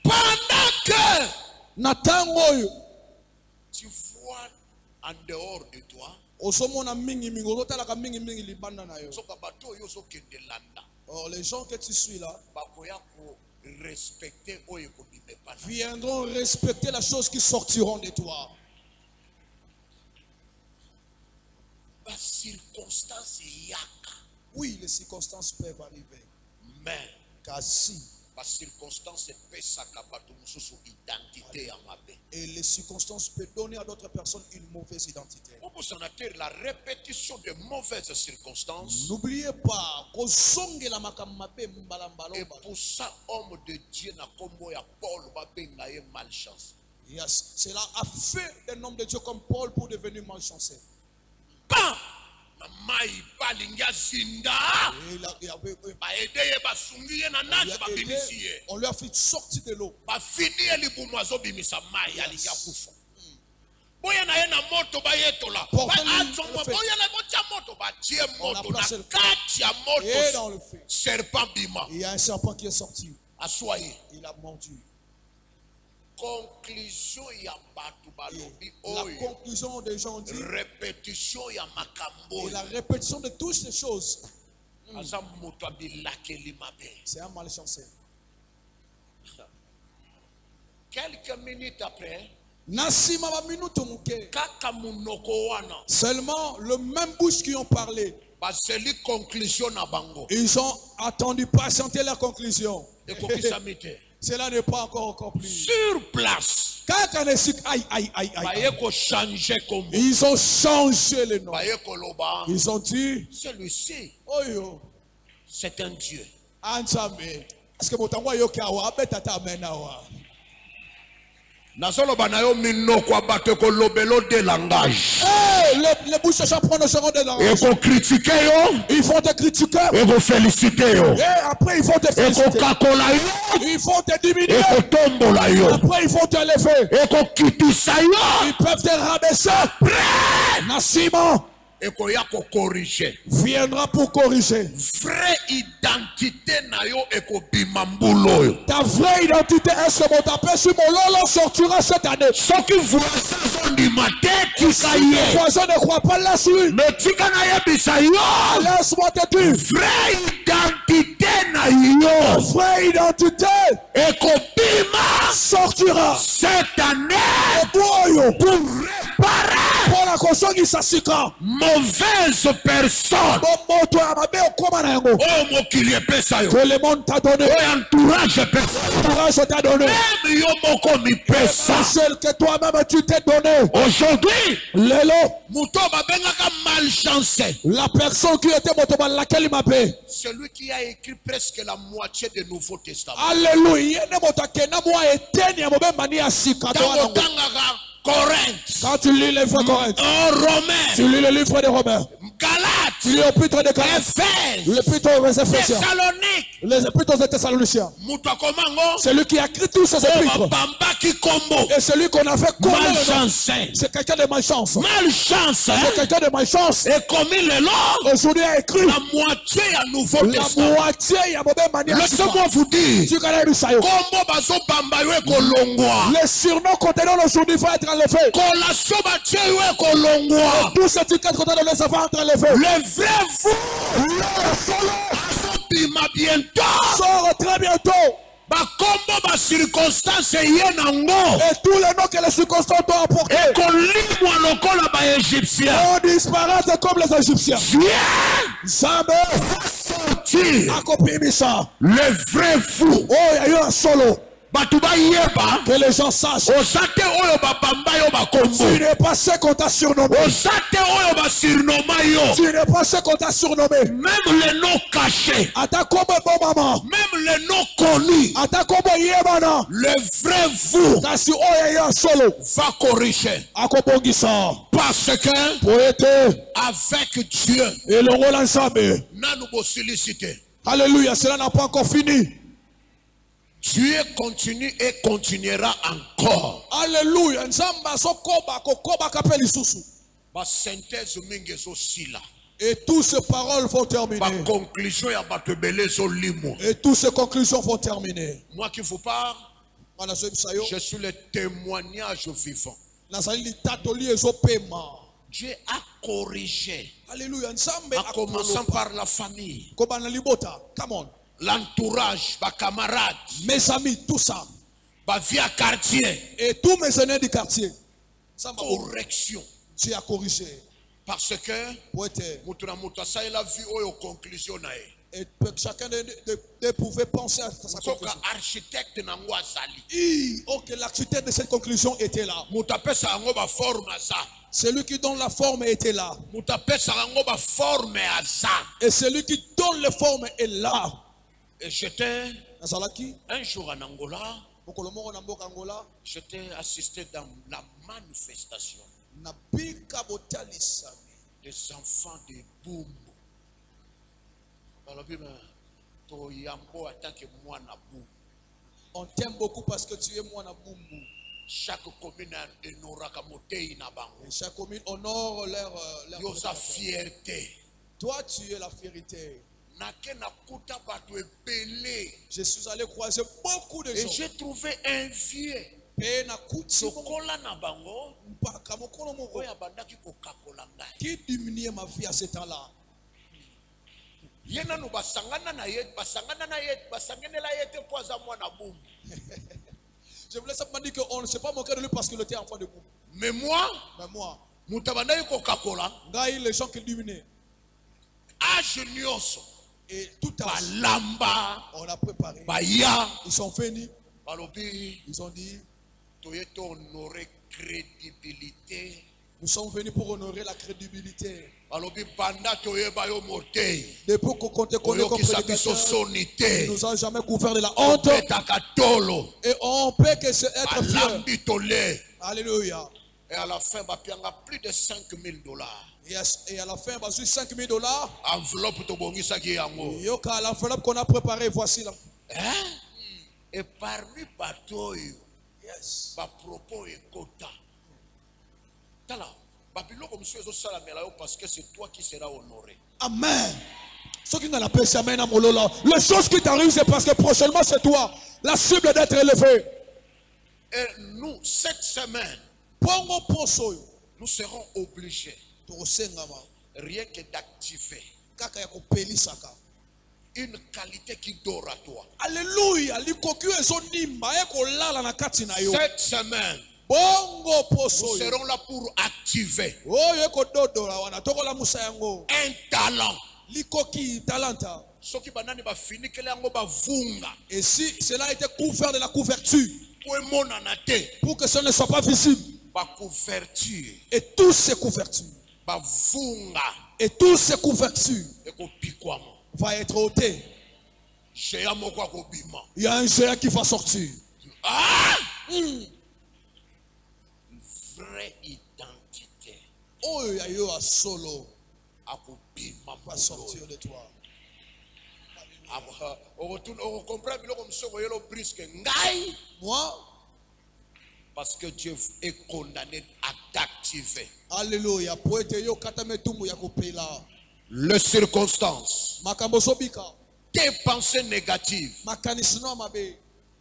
Speaker 1: Pendant que tu vois en dehors de toi,
Speaker 2: les gens que tu suis là viendront respecter la chose qui sortiront de toi. Oui, les circonstances peuvent arriver.
Speaker 1: Mais
Speaker 2: car si et les circonstances peuvent donner à d'autres personnes une mauvaise identité.
Speaker 1: La répétition de mauvaises circonstances.
Speaker 2: N'oubliez pas qu'au son de la
Speaker 1: et pour ça, homme de Dieu n'a comme Paul malchance.
Speaker 2: Yes, cela a fait un homme de Dieu comme Paul pour devenir malchanceux. On lui a fait sortir de l'eau. Il y a un serpent qui est sorti. Il a mordu.
Speaker 1: Conclusion
Speaker 2: la conclusion des gens dit
Speaker 1: répétition
Speaker 2: et la répétition de toutes ces choses. C'est un malchanceux.
Speaker 1: Quelques minutes après,
Speaker 2: seulement le même bouche qui ont parlé, ils ont attendu patienter leur conclusion. Cela n'est pas encore accompli.
Speaker 1: Sur place,
Speaker 2: ils ont changé le nom. Ils ont dit
Speaker 1: celui-ci, c'est un Dieu.
Speaker 2: Est-ce que les bouches de prononceront des langages. Ils vont te critiquer. Et après ils vont te féliciter. Ils vont te diminuer. Après ils vont te lever. Ils peuvent te rabaisser. Nassima viendra pour corriger.
Speaker 1: Vraie identité
Speaker 2: ta vraie identité, est-ce que mon tapé sur mon lolo sortira cette année?
Speaker 1: Ceux qui voisins du matin,
Speaker 2: les voisins ne croient pas là sur lui. Laisse-moi te dire.
Speaker 1: Vraie identité
Speaker 2: ta vraie identité sortira
Speaker 1: cette année
Speaker 2: pour
Speaker 1: réparer
Speaker 2: pour la conscience qui s'assicra
Speaker 1: mauvaise personne
Speaker 2: que le monde t'a donné,
Speaker 1: entourage
Speaker 2: t'a donné, celle que toi-même tu t'es donné.
Speaker 1: Aujourd'hui,
Speaker 2: la personne qui était laquelle il m'appelle,
Speaker 1: celui qui a écrit presque la moitié du Nouveau Testament.
Speaker 2: Alléluia.
Speaker 1: Corinthe.
Speaker 2: Quand tu lis les livres Corinthe,
Speaker 1: Romains.
Speaker 2: tu lis le livre des Romains,
Speaker 1: Galates.
Speaker 2: tu lis l'épître de Galates,
Speaker 1: Éphèse.
Speaker 2: l'épître aux Éphésiens,
Speaker 1: Thessalonique.
Speaker 2: les épîtres aux Thessaloniciens.
Speaker 1: Mutuakomango.
Speaker 2: Celui qui a écrit tous ces épîtres.
Speaker 1: Bambaki Kombo.
Speaker 2: Et celui qu'on a fait connaître.
Speaker 1: Malchancé.
Speaker 2: C'est quelqu'un de malchance.
Speaker 1: Malchance.
Speaker 2: C'est quelqu'un de malchance.
Speaker 1: Et comme il est là,
Speaker 2: Aujourd'hui a écrit
Speaker 1: la moitié à Nouveau
Speaker 2: la
Speaker 1: Testament.
Speaker 2: moitié, il y a mauvaise manière.
Speaker 1: Laissez-moi vous dire.
Speaker 2: Tu connais le saillot.
Speaker 1: Kombo bazo bambayo kolongwa.
Speaker 2: Les surnoms contenant aujourd'hui vont être enlevés.
Speaker 1: Kolaso batieyo kolongwa.
Speaker 2: Tous ces tickets contenant les vont être enlevés.
Speaker 1: Le vrai vous. Azobima bientôt.
Speaker 2: Sort très bientôt.
Speaker 1: Bakombo ba circonstance yenango.
Speaker 2: Et tous les noms que les circonstances ont apportés.
Speaker 1: Et kolimwa lokola ba égyptien.
Speaker 2: On disparaître comme les Égyptiens. Zambé. Akopimisa.
Speaker 1: Le vrai fou.
Speaker 2: Oh, il y a eu un solo.
Speaker 1: Batuba yeba.
Speaker 2: Que les gens sachent.
Speaker 1: Osate oyo babamba yo bakombo.
Speaker 2: Tu n'es pas ce qu'on t'a surnommé.
Speaker 1: Osate oyo ba surnoma yo.
Speaker 2: Tu n'es pas ce qu'on t'a surnommé.
Speaker 1: Même les noms cachés.
Speaker 2: Ata kobo bon maman.
Speaker 1: Même les noms connus.
Speaker 2: Ata kobo yebana.
Speaker 1: Le vrai vous.
Speaker 2: Kasi oh, il y a eu un solo.
Speaker 1: Va corriger.
Speaker 2: Akopongisa.
Speaker 1: Parce que.
Speaker 2: Pour être.
Speaker 1: Avec Dieu.
Speaker 2: Et le rôle ensemble.
Speaker 1: Nanu bo sollicité.
Speaker 2: Alléluia, cela n'a pas encore fini.
Speaker 1: Dieu continue et continuera encore.
Speaker 2: Alléluia. Nzamba sokoba kokoba kapeli susu.
Speaker 1: Ma synthèse mingi so sila.
Speaker 2: Et toutes ces paroles vont terminer.
Speaker 1: Ma conclusion ya batebele so limo.
Speaker 2: Et toutes ces conclusions vont terminer.
Speaker 1: Moi qui vous parle, je suis le témoignage vivant. Dieu a corrigé.
Speaker 2: Alléluia.
Speaker 1: En commençant par la famille.
Speaker 2: Come on.
Speaker 1: L'entourage, ma camarade,
Speaker 2: mes amis, tout ça,
Speaker 1: ma vie à quartier,
Speaker 2: et tous mes aînés du quartier.
Speaker 1: Correction.
Speaker 2: Dieu a corrigé.
Speaker 1: Parce que conclusion.
Speaker 2: Et chacun de pouvait penser à sa conclusion.
Speaker 1: Architecte
Speaker 2: ok, l'architecte de cette conclusion était là. Celui qui donne la forme était là. Et celui qui donne la forme est là.
Speaker 1: Et j'étais un jour en Angola. J'étais assisté dans la manifestation des enfants de Boum.
Speaker 2: On t'aime beaucoup parce que tu es moi na Boumbu.
Speaker 1: Chaque commune
Speaker 2: chaque commune honore leur
Speaker 1: fierté.
Speaker 2: Toi tu es la fierté. Je suis allé croiser beaucoup de gens.
Speaker 1: Et j'ai trouvé un vieux
Speaker 2: qui diminuait ma vie à ce temps-là. Je voulais simplement dire qu'on ne s'est pas moqué de lui parce qu'il était enfant de Boum.
Speaker 1: Mais moi,
Speaker 2: les gens qui diminuaient. Et tout à l'heure, on a préparé. Ils sont venus. Ils ont dit, nous sommes venus pour honorer la crédibilité. Depuis qu'on te connaît comme prédicateur, tu nous as jamais couvert de la honte. Et on peut être fier. Alléluia.
Speaker 1: Et à la fin, il y a plus de $5,000.
Speaker 2: Yes. Et à la fin, il y a $5,000.
Speaker 1: Enveloppe to bongisa ki yango.
Speaker 2: Yoka l'enveloppe qu'on a préparée, voici là.
Speaker 1: Hein? Et parmi batoyo,
Speaker 2: yes.
Speaker 1: Ba propos et quota. Tala, babilo comme si sala melayo parce que c'est toi qui seras honoré.
Speaker 2: Amen. Ce qui n'a la paix, amen à Molola. Les choses qui t'arrivent, c'est parce que prochainement c'est toi, la cible d'être élevé.
Speaker 1: Et nous, cette semaine, nous serons obligés rien que d'activer une qualité qui dort à toi.
Speaker 2: Alléluia.
Speaker 1: Cette semaine, nous serons là pour activer un talent.
Speaker 2: Et si cela a été couvert de la couverture, pour que ce ne soit pas visible, et tous ces couvertures, et tous ces couvertures vont être ôtés. Il y a un géant qui va sortir.
Speaker 1: Ah! vraie identité.
Speaker 2: Oh, yo a solo.
Speaker 1: Akobima
Speaker 2: Va sortir de toi.
Speaker 1: On comprend comme ça, le brisque ngai.
Speaker 2: Moi,
Speaker 1: parce que Dieu est condamné à t'activer.
Speaker 2: Alléluia. Poete yo katametumu ya kopela.
Speaker 1: Les circonstances,
Speaker 2: Makambo sobika.
Speaker 1: tes pensées négatives
Speaker 2: Makanisino mabe.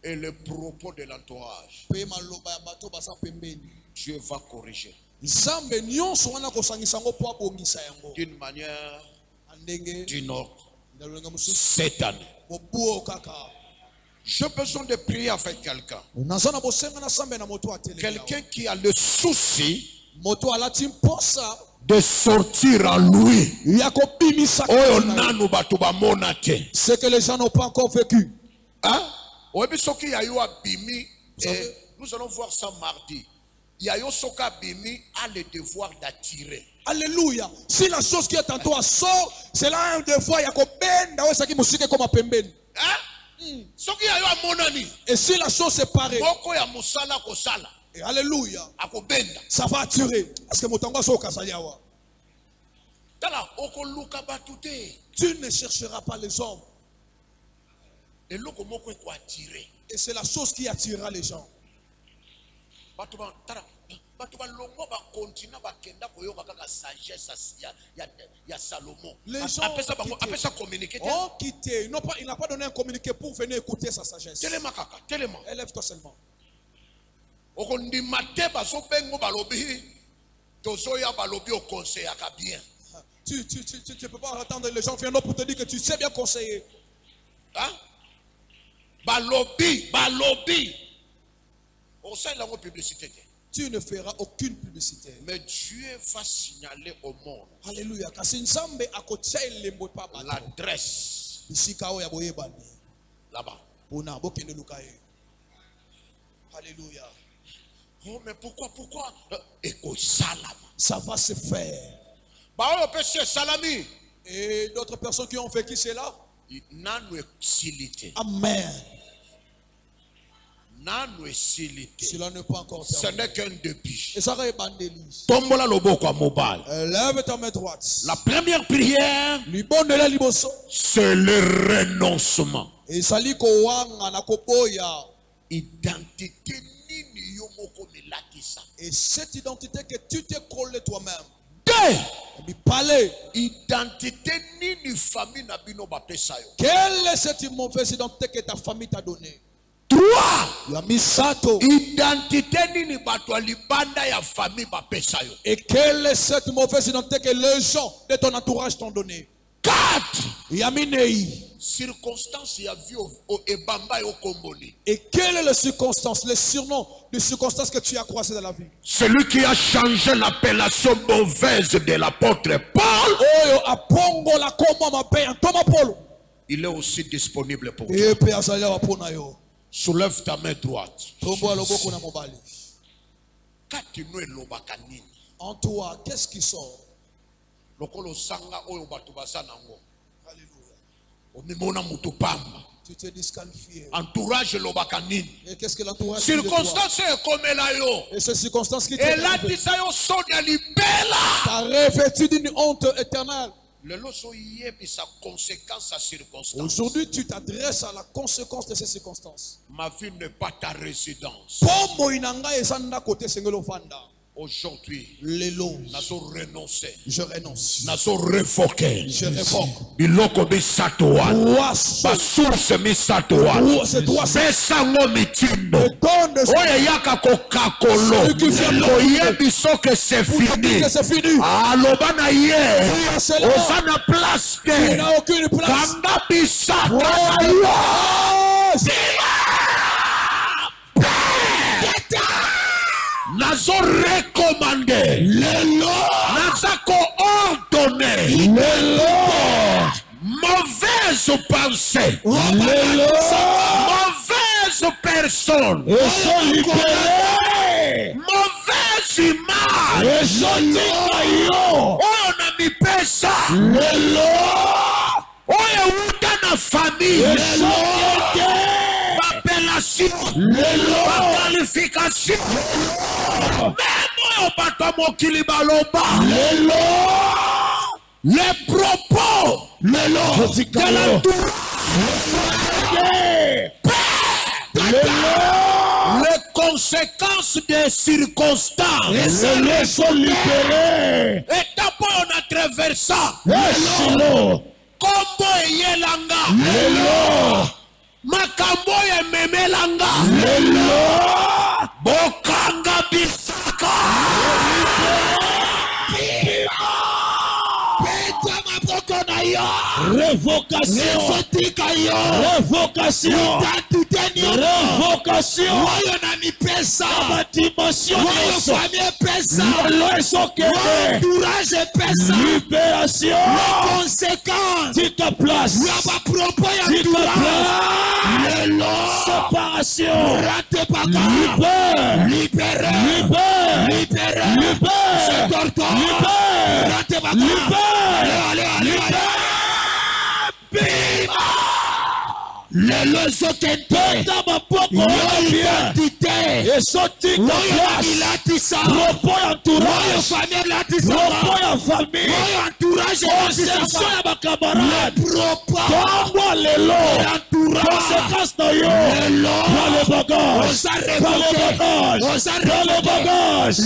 Speaker 1: et le propos de l'entourage,
Speaker 2: Pe maloba ya bato basa pembeni.
Speaker 1: Dieu va corriger.
Speaker 2: Zambe nyonso wana kosangisa ngo po abongisa yango.
Speaker 1: D'une manière,
Speaker 2: Andenge.
Speaker 1: d'une autre.
Speaker 2: Ndalonga mususu.
Speaker 1: Cette année,
Speaker 2: Bobuo kaka.
Speaker 1: j'ai besoin de prier avec quelqu'un.
Speaker 2: Nazana bosenga na sambe na moto atele.
Speaker 1: Quelqu'un qui a le souci
Speaker 2: Moto alati mposa.
Speaker 1: de sortir en lui.
Speaker 2: Yakobimisa.
Speaker 1: Oyo nanu batu bamona te.
Speaker 2: Ce que les gens n'ont pas encore vécu.
Speaker 1: Hein? Oyebi soki yayo abimi, nous allons voir ça mardi. Yayo soka abimi a le devoir d'attirer.
Speaker 2: Alléluia. Si la chose qui est en toi sort, c'est là un devoir. Yakobenda we saki musike comme pembeni.
Speaker 1: Hein? Soki yayo amonani.
Speaker 2: Et si la chose est pareille.
Speaker 1: Moko ya musala kosala.
Speaker 2: Et alléluia.
Speaker 1: Akobenda.
Speaker 2: Ça va attirer. Est-ce que motango so kasaliawa?
Speaker 1: Tala okoluka batute.
Speaker 2: Tu ne chercheras pas les hommes.
Speaker 1: Et loko moko eko attirer.
Speaker 2: Et c'est la chose qui attirera les gens.
Speaker 1: Batu ba longo ba continue ba kenda koyoka kaka sagesse ya Salomon.
Speaker 2: Les gens
Speaker 1: appelle ça communiquer.
Speaker 2: ont quitté. Il n'a pas donné un communiqué pour venir écouter sa sagesse.
Speaker 1: Telema kaka, telema.
Speaker 2: Élève-toi seulement.
Speaker 1: Okondi mate baso bengo balobi tozoya balobi au conseil aka bien.
Speaker 2: Tu ne peux pas attendre les gens viennent pour te dire que tu sais bien conseiller.
Speaker 1: Hein? Balobi. On sait la publicité.
Speaker 2: Tu ne feras aucune publicité.
Speaker 1: Mais Dieu va signaler au monde
Speaker 2: Alléluia.
Speaker 1: l'adresse là-bas.
Speaker 2: Alléluia.
Speaker 1: Oh, mais pourquoi?
Speaker 2: Ça va se faire.
Speaker 1: Salami.
Speaker 2: Et d'autres personnes qui ont vécu cela. Amen. Cela n'est pas encore
Speaker 1: Ce
Speaker 2: terminé.
Speaker 1: n'est qu'un début.
Speaker 2: Et ça va être délice.
Speaker 1: Tombola loboko à mobile.
Speaker 2: Lève ta main droite.
Speaker 1: La première prière, c'est le renoncement.
Speaker 2: Et sali ko wanga na koboya.
Speaker 1: Identité nini yo moko melatisa.
Speaker 2: Et cette identité que tu t'es collé toi-même.
Speaker 1: Deux.
Speaker 2: Parler.
Speaker 1: Identité nini famille na bino bapesa yo.
Speaker 2: Quelle est cette mauvaise identité que ta famille t'a donnée?
Speaker 1: 3.
Speaker 2: Misato.
Speaker 1: Identité nini bato libanda ya famille bapesa yo.
Speaker 2: Et quelle est cette mauvaise identité que les gens de ton entourage t'ont donnée?
Speaker 1: 4.
Speaker 2: Yaminei.
Speaker 1: Circonstances ya vie au ebamba yo komboni.
Speaker 2: Et quelles sont les circonstances, les surnoms de circonstances que tu as croisées dans la vie?
Speaker 1: Celui qui a changé l'appellation mauvaise de l'apôtre Paul.
Speaker 2: Oyo apongo la koma mabe Thomas Paul.
Speaker 1: Il est aussi disponible pour toi. Soulève ta main droite.
Speaker 2: En toi, qu'est-ce qui sort?
Speaker 1: Alléluia.
Speaker 2: Tu t'es disqualifié.
Speaker 1: Entourage lobakanini.
Speaker 2: Et qu'est-ce que l'entourage?
Speaker 1: Circonstances comme la yo.
Speaker 2: Et ces circonstances qui
Speaker 1: et là, tu sais,
Speaker 2: t'as revêtu d'une honte éternelle. Aujourd'hui, tu t'adresses à la conséquence de ces circonstances.
Speaker 1: Ma vie n'est pas ta résidence. Aujourd'hui,
Speaker 2: je renonce.
Speaker 1: Je
Speaker 2: révoque.
Speaker 1: Biloko bisatoa. Basource misatoa. Besango mitindo. Oye yaka kokakolo. Oye bisoke c'est fini. Aloba na ye. Osana place de. Kanga bisatoa. Nazo recommandé. Nazako ordonné. Mauvaise pensée. Mauvaise personne. Mauvaise image. On a mis pesa. On est dans famille. Appellation. Qualification. Même Papa mokili baloba.
Speaker 2: Lelo.
Speaker 1: Les propos.
Speaker 2: Lelo.
Speaker 1: De l'entourage. Les conséquences des circonstances.
Speaker 2: Lelo sont libérés.
Speaker 1: Étape on a traversé.
Speaker 2: Lelo.
Speaker 1: Kombo eyelanga.
Speaker 2: Lelo.
Speaker 1: Makambo ememelanga.
Speaker 2: Lelo.
Speaker 1: Bokanga bisaka.
Speaker 2: Révocation. Révocation. Révocation. Dimension. Libération.
Speaker 3: Conséquence.
Speaker 2: Dis ta place. Dis ta place. Séparation. Libère. Libère. Libère. Libère. Libère. Libère.
Speaker 3: Le loso kente identité
Speaker 2: et sorti de
Speaker 3: latisa
Speaker 2: repos entourage
Speaker 3: famille latisa
Speaker 2: repos en famille
Speaker 3: entourage
Speaker 2: conception ya bakamarade
Speaker 3: propos
Speaker 2: tombo lelo conséquence na yo dans le bagage dans le bagage dans le bagage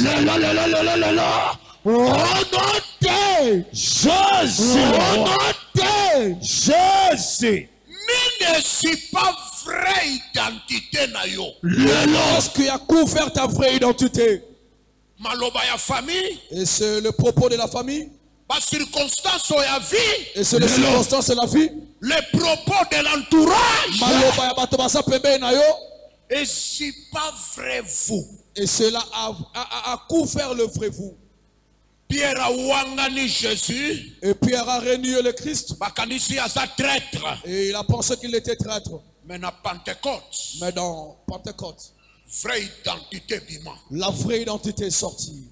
Speaker 3: au nom de
Speaker 2: Jésus
Speaker 1: Ne suis pas vraie identité na yo.
Speaker 2: Qu'est-ce qui a couvert ta vraie identité?
Speaker 1: Maloba ya famille.
Speaker 2: Et c'est le propos de la famille.
Speaker 1: Pas circonstance ou ya vie.
Speaker 2: Et c'est les circonstances de la vie.
Speaker 1: Les propos de l'entourage.
Speaker 2: Maloba ya bato basa pembe na yo.
Speaker 1: Et c'est pas vrai vous.
Speaker 2: Et cela a couvert le vrai vous.
Speaker 1: Pierre a wangani Jésus.
Speaker 2: Et Pierre a renié le Christ.
Speaker 1: Bakanisi asa traître.
Speaker 2: Et il a pensé qu'il était traître.
Speaker 1: Mais na Pentecôte.
Speaker 2: Mais dans Pentecôte,
Speaker 1: vraie identité bima.
Speaker 2: la vraie identité est sortie.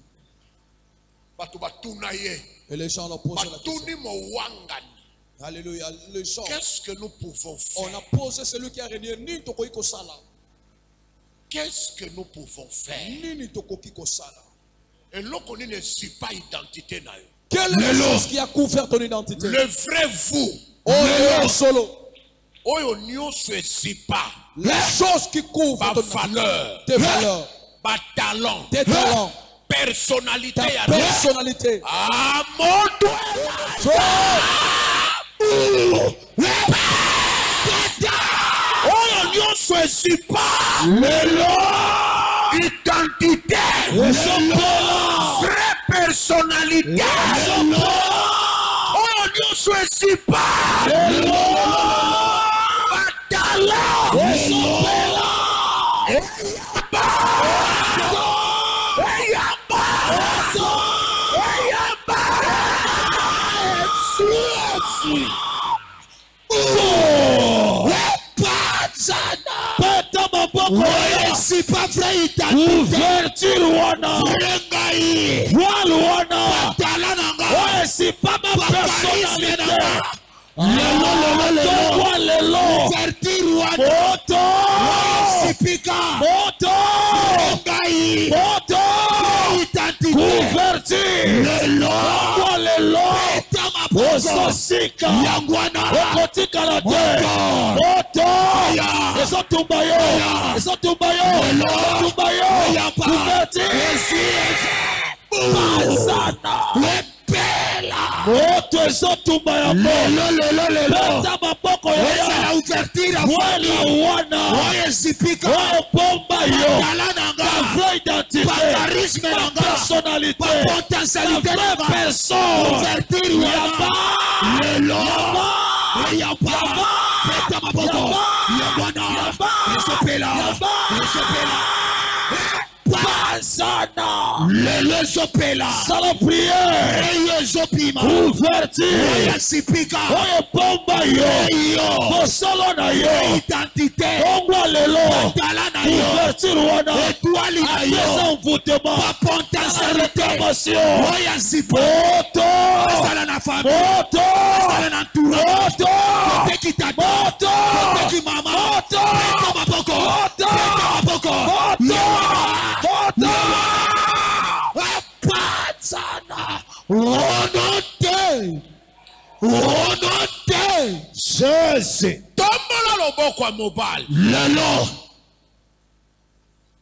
Speaker 1: Batu batuna ye.
Speaker 2: Et les gens l'ont posé la question.
Speaker 1: Batuni mo wangani.
Speaker 2: Alléluia. Les gens.
Speaker 1: Qu'est-ce que nous pouvons faire?
Speaker 2: On a posé celui qui a renié ni tokoki kosala.
Speaker 1: Qu'est-ce que nous pouvons faire?
Speaker 2: Ni tokoki kosala.
Speaker 1: Et l'on ne suit pas identité na yo.
Speaker 2: Quelle est la chose qui a couvert ton identité?
Speaker 1: Le vrai vous.
Speaker 2: Oh, solo.
Speaker 1: Oyo nyonso pas.
Speaker 2: Les choses qui couvrent ton
Speaker 1: valeur.
Speaker 2: Tes valeurs.
Speaker 1: Talent.
Speaker 2: Tes talents.
Speaker 1: Personnalité.
Speaker 2: Ta personnalité.
Speaker 1: Ah mon Dieu. Oyo nyonso pas. Identité. Vraie personnalité. Oh Dieu soit pas.
Speaker 3: c'est pas vrai
Speaker 2: ouverture wana voile wana c'est pas ma personnalité ososika okotika na te moto ezotumba yo ezotumba yo ezotumba yo bazana moto ezotumba ya beta maboko ya wala wana oyo bomba yo ta vraie identité ta personnalité ta vraie personne yaba Bazana le sopela sala prière ouverture oyo bomba yo bosolo na yo identité ongwa lelo ouverture wana apesa envoûtement réclamation moto
Speaker 3: Au nom de Jésus.
Speaker 1: Tombola loboko ya mobali.
Speaker 3: Lelo.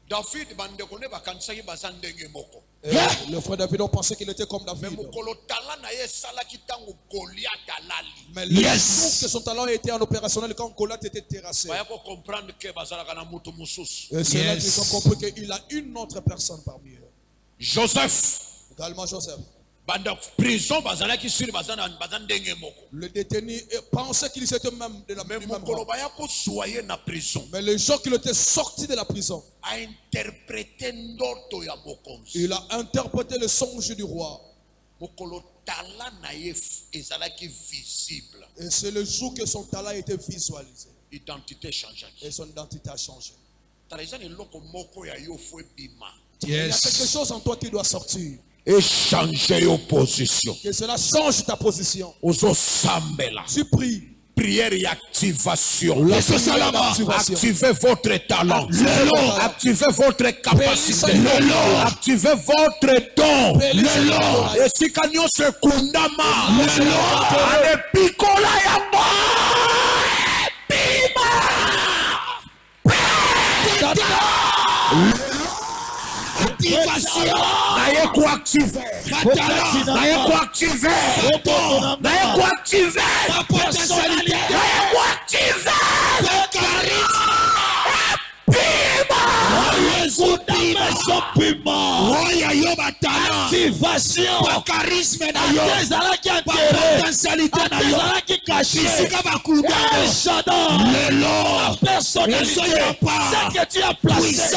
Speaker 1: David bande kone bakanisaki baza ndenge moko.
Speaker 2: Le frère David a pensé qu'il était comme
Speaker 1: Mais
Speaker 2: David.
Speaker 1: mokolo tala na ye salaki tango Goliath alali.
Speaker 2: Mais le jour que son talent était en opérationnel, quand Goliath était terrassé.
Speaker 1: Baya ko comprendre que bazalaka na mutu mususu.
Speaker 2: Et c'est là qu'ils ont compris qu'il a une autre personne parmi eux.
Speaker 1: Joseph.
Speaker 2: Également Joseph.
Speaker 1: Banda prison bazalaki sur bazana ndenge moko.
Speaker 2: Le détenu pensait qu'il était même de la même
Speaker 1: mokolo baya ko soyer na prison.
Speaker 2: Mais le jour qu'il était sorti de la prison,
Speaker 1: a interprété ndoto ya mokonzi.
Speaker 2: Il a interprété le songe du roi.
Speaker 1: Mokolo tala na ye ezalaki visible.
Speaker 2: Et c'est le jour que son talent a été visualisé.
Speaker 1: Identité changée.
Speaker 2: Et son identité a changé.
Speaker 1: Il
Speaker 2: y a quelque chose en toi qui doit sortir.
Speaker 1: Et changer your position.
Speaker 2: Que cela change ta position.
Speaker 1: Tu
Speaker 2: pries.
Speaker 1: Prière et activation.
Speaker 2: Activez
Speaker 1: votre talent. Activez votre capacité. Activez votre don. Et si kanyo se kundama. Ale pikola ya activation. Naye ko activer. Naye ko activer. Naye ko activer. Naye ko
Speaker 3: activation, charisme na yo, potentialité na yo, bisika bakunda personnalité, ce que tu as placé,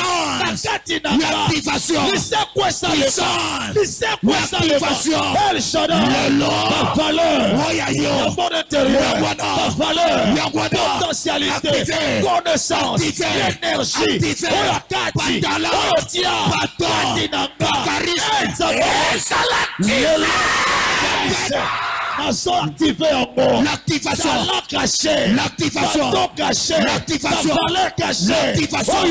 Speaker 3: activation, c'est quoi ça le El Shaddai, ta valeur, mon intérieur, ta valeur, potentialité, connaissance, énergie, activé en moi. L'activation. L'activation. L'activation. Valeur cachée. L'activation. L'activation.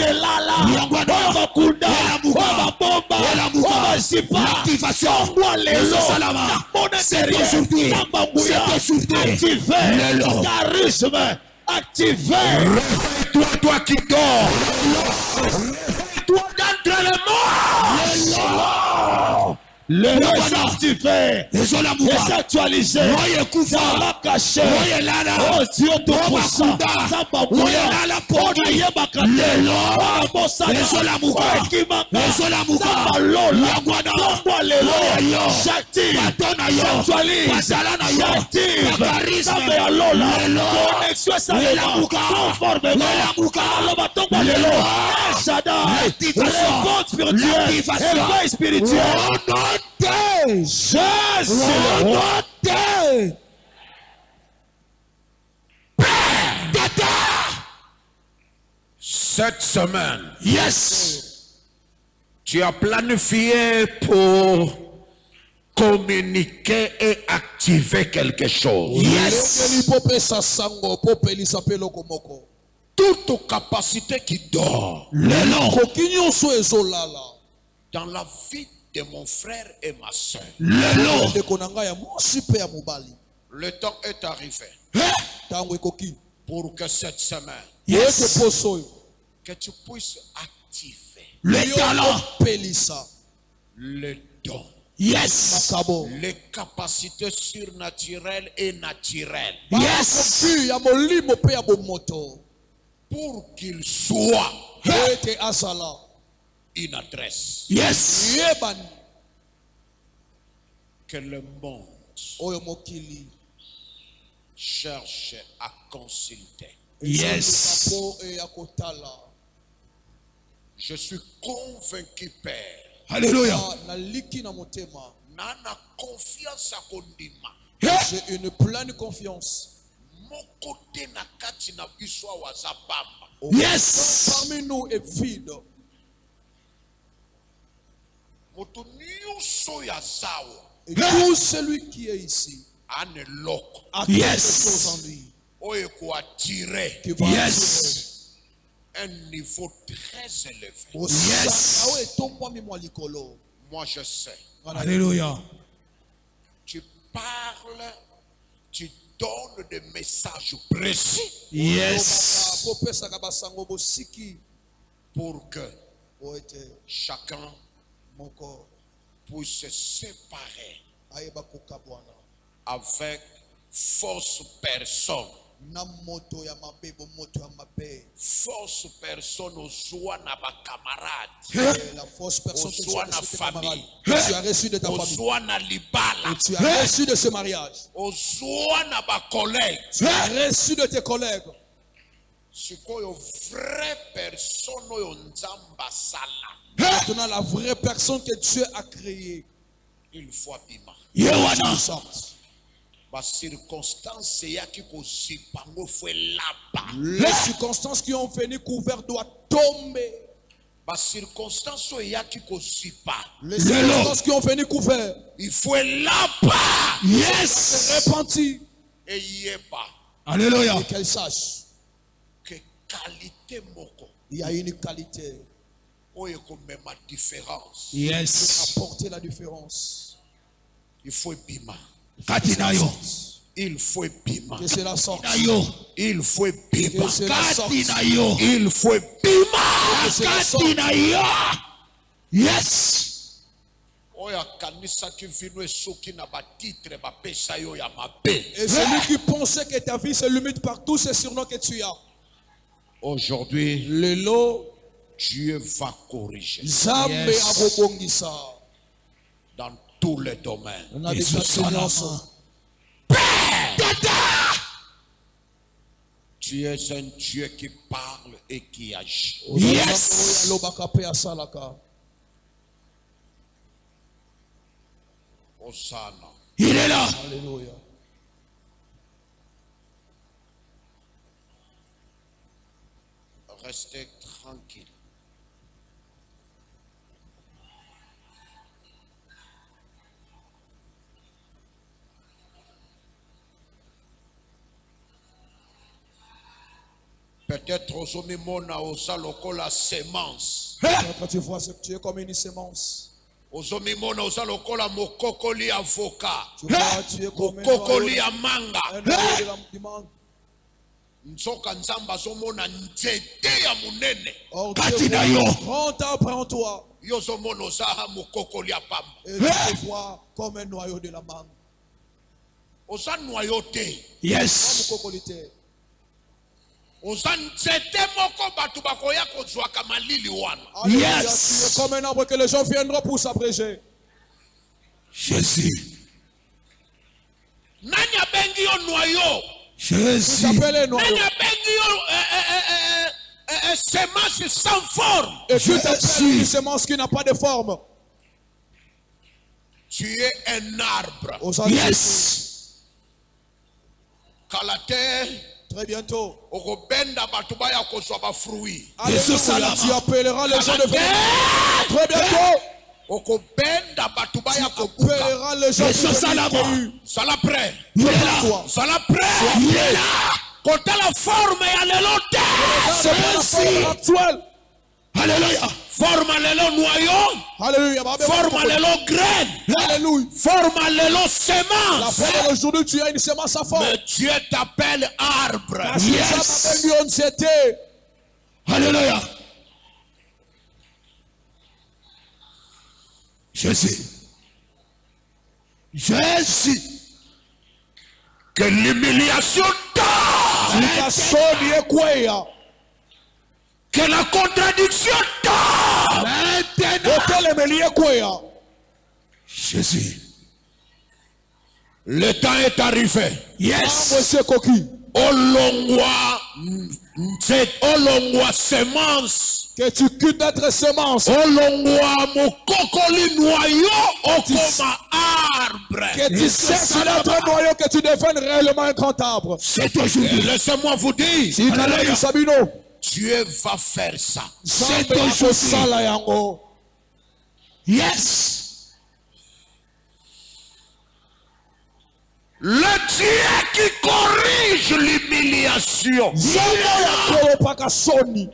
Speaker 3: C'est aujourd'hui. Activé. Charisme. Activé.
Speaker 1: Réveille-toi, toi qui dors. Réveille-toi d'entre les morts.
Speaker 3: Le activé, les actualisés, la caché, oh Dieu tout-puissant,
Speaker 1: cette semaine,
Speaker 3: yes,
Speaker 1: tu as planifié pour communiquer et activer quelque chose.
Speaker 3: Yes.
Speaker 1: Toute capacité qui dort dans la vie de mon frère et ma soeur. Le temps est arrivé pour que cette semaine,
Speaker 3: yes,
Speaker 1: que tu puisses activer
Speaker 3: le talent,
Speaker 1: le don,
Speaker 3: yes,
Speaker 1: les capacités surnaturelles et naturelles,
Speaker 3: yes,
Speaker 1: pour qu'il soit une adresse,
Speaker 3: yes,
Speaker 1: que le monde cherche à consulter.
Speaker 3: yes.
Speaker 1: Je suis convaincu, Père.
Speaker 3: Alléluia.
Speaker 1: Nana confiance à Kondima.
Speaker 2: J'ai une pleine confiance.
Speaker 1: Mon côté na kati na biso wazabamba.
Speaker 3: Yes.
Speaker 2: Parmi nous est vide.
Speaker 1: Moto nyuso ya zawo.
Speaker 2: Et tout celui qui est ici
Speaker 1: ane loko.
Speaker 2: a
Speaker 3: Yes.
Speaker 2: quelque chose en lui.
Speaker 1: Oye ko attirer
Speaker 2: Qui va
Speaker 3: Yes.
Speaker 1: un niveau très élevé.
Speaker 3: Yes.
Speaker 1: Moi je sais
Speaker 3: Alléluia.
Speaker 1: Tu parles, tu donnes des messages précis.
Speaker 3: Yes.
Speaker 1: Pour que chacun puisse se séparer avec fausse personne. Fausse personne aux joies na ba camarades.
Speaker 2: La fausse personne que tu as reçue de ta camarade,
Speaker 1: Tu
Speaker 2: as reçu de ta
Speaker 1: aux
Speaker 2: famille,
Speaker 1: joies na libala.
Speaker 2: tu as reçu de ce mariage,
Speaker 1: Aux joies na ba collègues.
Speaker 2: tu as reçu de tes collègues.
Speaker 1: Sikoyo vraie personne oyo nzamba sala.
Speaker 2: Maintenant, la vraie personne que Dieu a créée,
Speaker 1: Il faut abima.
Speaker 2: tu sortes.
Speaker 1: Les circonstances
Speaker 2: Les circonstances qui ont venu couvert doivent tomber.
Speaker 1: Les circonstances
Speaker 2: qui ont venu couvert,
Speaker 1: il faut là-bas.
Speaker 3: Yes.
Speaker 2: repentir
Speaker 1: Et yeba
Speaker 3: Alléluia.
Speaker 2: et qu'elle sache
Speaker 1: que qualité moko
Speaker 2: il y a une qualité
Speaker 1: oyo comme ma différence.
Speaker 3: Yes.
Speaker 2: apporter la différence.
Speaker 1: Il faut bima.
Speaker 3: Katinayo.
Speaker 1: Il faut bima.
Speaker 2: Que cela sorte.
Speaker 3: Nayo.
Speaker 1: Il faut bima.
Speaker 2: Que cela sorte.
Speaker 3: Katinayo.
Speaker 1: Il faut bima.
Speaker 2: Que cela sorte.
Speaker 3: Katinayo. Yes.
Speaker 1: Oya kanisa ki vino esoki na ba titre ba pesa yo ya mabe.
Speaker 2: Et celui qui pensait que ta vie se limite par tous ces surnoms que tu as.
Speaker 1: Aujourd'hui,
Speaker 2: Le lot,
Speaker 1: Dieu va corriger
Speaker 2: Zambe
Speaker 3: Yes.
Speaker 2: abobongisa.
Speaker 1: dans tous les domaines.
Speaker 2: On a des
Speaker 3: Jesus
Speaker 2: enseignements.
Speaker 1: Tu es un Dieu qui parle et qui agit.
Speaker 3: Yes.
Speaker 1: Hosanna.
Speaker 3: Il est là.
Speaker 2: Alléluia.
Speaker 1: Restez tranquille. Peut-être aux omimona osa lokola semence.
Speaker 2: Quand tu vois, tu es comme une semence.
Speaker 1: Aux omimona osa lokola mokokoli avocat.
Speaker 2: Tu vois, tu es comme
Speaker 1: Mokokoli ya manga.
Speaker 2: un noyau de du mangue.
Speaker 1: Nzoka nzamba azomona nzete ya munene.
Speaker 2: Or,
Speaker 3: Katina
Speaker 2: Dieu
Speaker 3: yo.
Speaker 2: voit un grand arbre en toi.
Speaker 1: Yo ozomona oza mokokoli ya pamba.
Speaker 2: Et tu te vois comme un noyau de la mangue.
Speaker 1: Oza noyau te.
Speaker 3: Yes.
Speaker 2: Comme cocolité.
Speaker 1: Oza nzete moko bato bakoya kozwaka malili wana.
Speaker 2: Alléluia,
Speaker 3: Yes.
Speaker 2: tu es comme un arbre que les gens viendront pour s'abréger.
Speaker 3: Jésus.
Speaker 1: Nani abengi yo noyau?
Speaker 2: Tu
Speaker 3: Jésus.
Speaker 2: t'appelles un noyau.
Speaker 1: Nani abengi yo semence sans forme?
Speaker 2: Et tu
Speaker 3: Je
Speaker 2: t'appelles
Speaker 3: suis.
Speaker 2: une semence qui n'a pas de forme.
Speaker 1: Tu es un arbre.
Speaker 2: Au sein de Jésus.
Speaker 3: Yes.
Speaker 1: Kalate
Speaker 2: Très bientôt.
Speaker 1: okobenda bato baya kozwa ba fruits.
Speaker 2: Alléluia,
Speaker 3: Salama.
Speaker 2: tu appelleras les gens de venir. Très bientôt.
Speaker 1: Okobenda bato baya kobuka.
Speaker 2: Appelleras les gens
Speaker 3: Jesus
Speaker 2: de
Speaker 3: Salama.
Speaker 2: venir.
Speaker 1: Sala prêt.
Speaker 3: Il est là.
Speaker 2: Toi.
Speaker 1: Sala prêt.
Speaker 3: Il est là.
Speaker 1: Kota la forme ya lelo te.
Speaker 2: C'est pas la forme actuelle.
Speaker 3: Alléluia.
Speaker 1: Forme lelo noyau.
Speaker 2: Alléluia.
Speaker 1: Forme lelo graine.
Speaker 2: Alléluia.
Speaker 1: Forme lelo
Speaker 2: La
Speaker 1: semence.
Speaker 2: forme aujourd'hui, tu as une semence à forme.
Speaker 1: Mais Dieu t'appelle arbre.
Speaker 2: Parce que
Speaker 3: Yes.
Speaker 2: ça m'a donné une anxiété.
Speaker 3: Alléluia. Jésus. Jésus.
Speaker 1: Que l'humiliation tombe.
Speaker 2: Nikasoni ekweya.
Speaker 1: Que la contradiction tombe.
Speaker 3: Maintenant.
Speaker 2: Otelemeli ekweya.
Speaker 3: Jésus.
Speaker 1: Le temps est arrivé.
Speaker 3: Yes.
Speaker 2: Mwese koki.
Speaker 1: Olongwa semence.
Speaker 2: Que tu quittes d'être semence.
Speaker 1: Olongwa mokokoli noyau okoma arbre.
Speaker 2: Que tu cesses d'être un noyau, que tu deviennes réellement un grand arbre.
Speaker 3: C'est aujourd'hui.
Speaker 1: Laissez-moi vous dire,
Speaker 2: Si tu as dit Sabino,
Speaker 1: Dieu va faire ça.
Speaker 2: Zambe akosala yango.
Speaker 3: Yes.
Speaker 1: Le Dieu qui corrige l'humiliation.
Speaker 2: Zambe yakolopaka soni.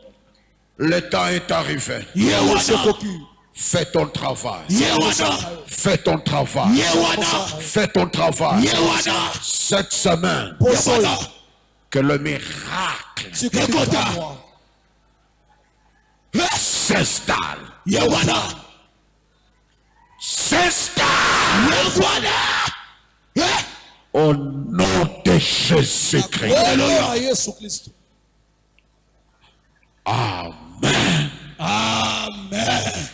Speaker 1: Le temps est arrivé.
Speaker 2: Mwese
Speaker 3: Yewana.
Speaker 2: koki.
Speaker 1: Fais ton travail.
Speaker 3: Yewana.
Speaker 1: Fais ton travail.
Speaker 3: Yewana.
Speaker 1: Fais ton travail.
Speaker 3: Yewana.
Speaker 1: Cette semaine,
Speaker 3: Yewana.
Speaker 1: que le miracle s'installe.
Speaker 3: Yewana.
Speaker 1: S'installe.
Speaker 3: Yewana.
Speaker 1: Au nom de Jésus-Christ. Amen.
Speaker 3: Amen.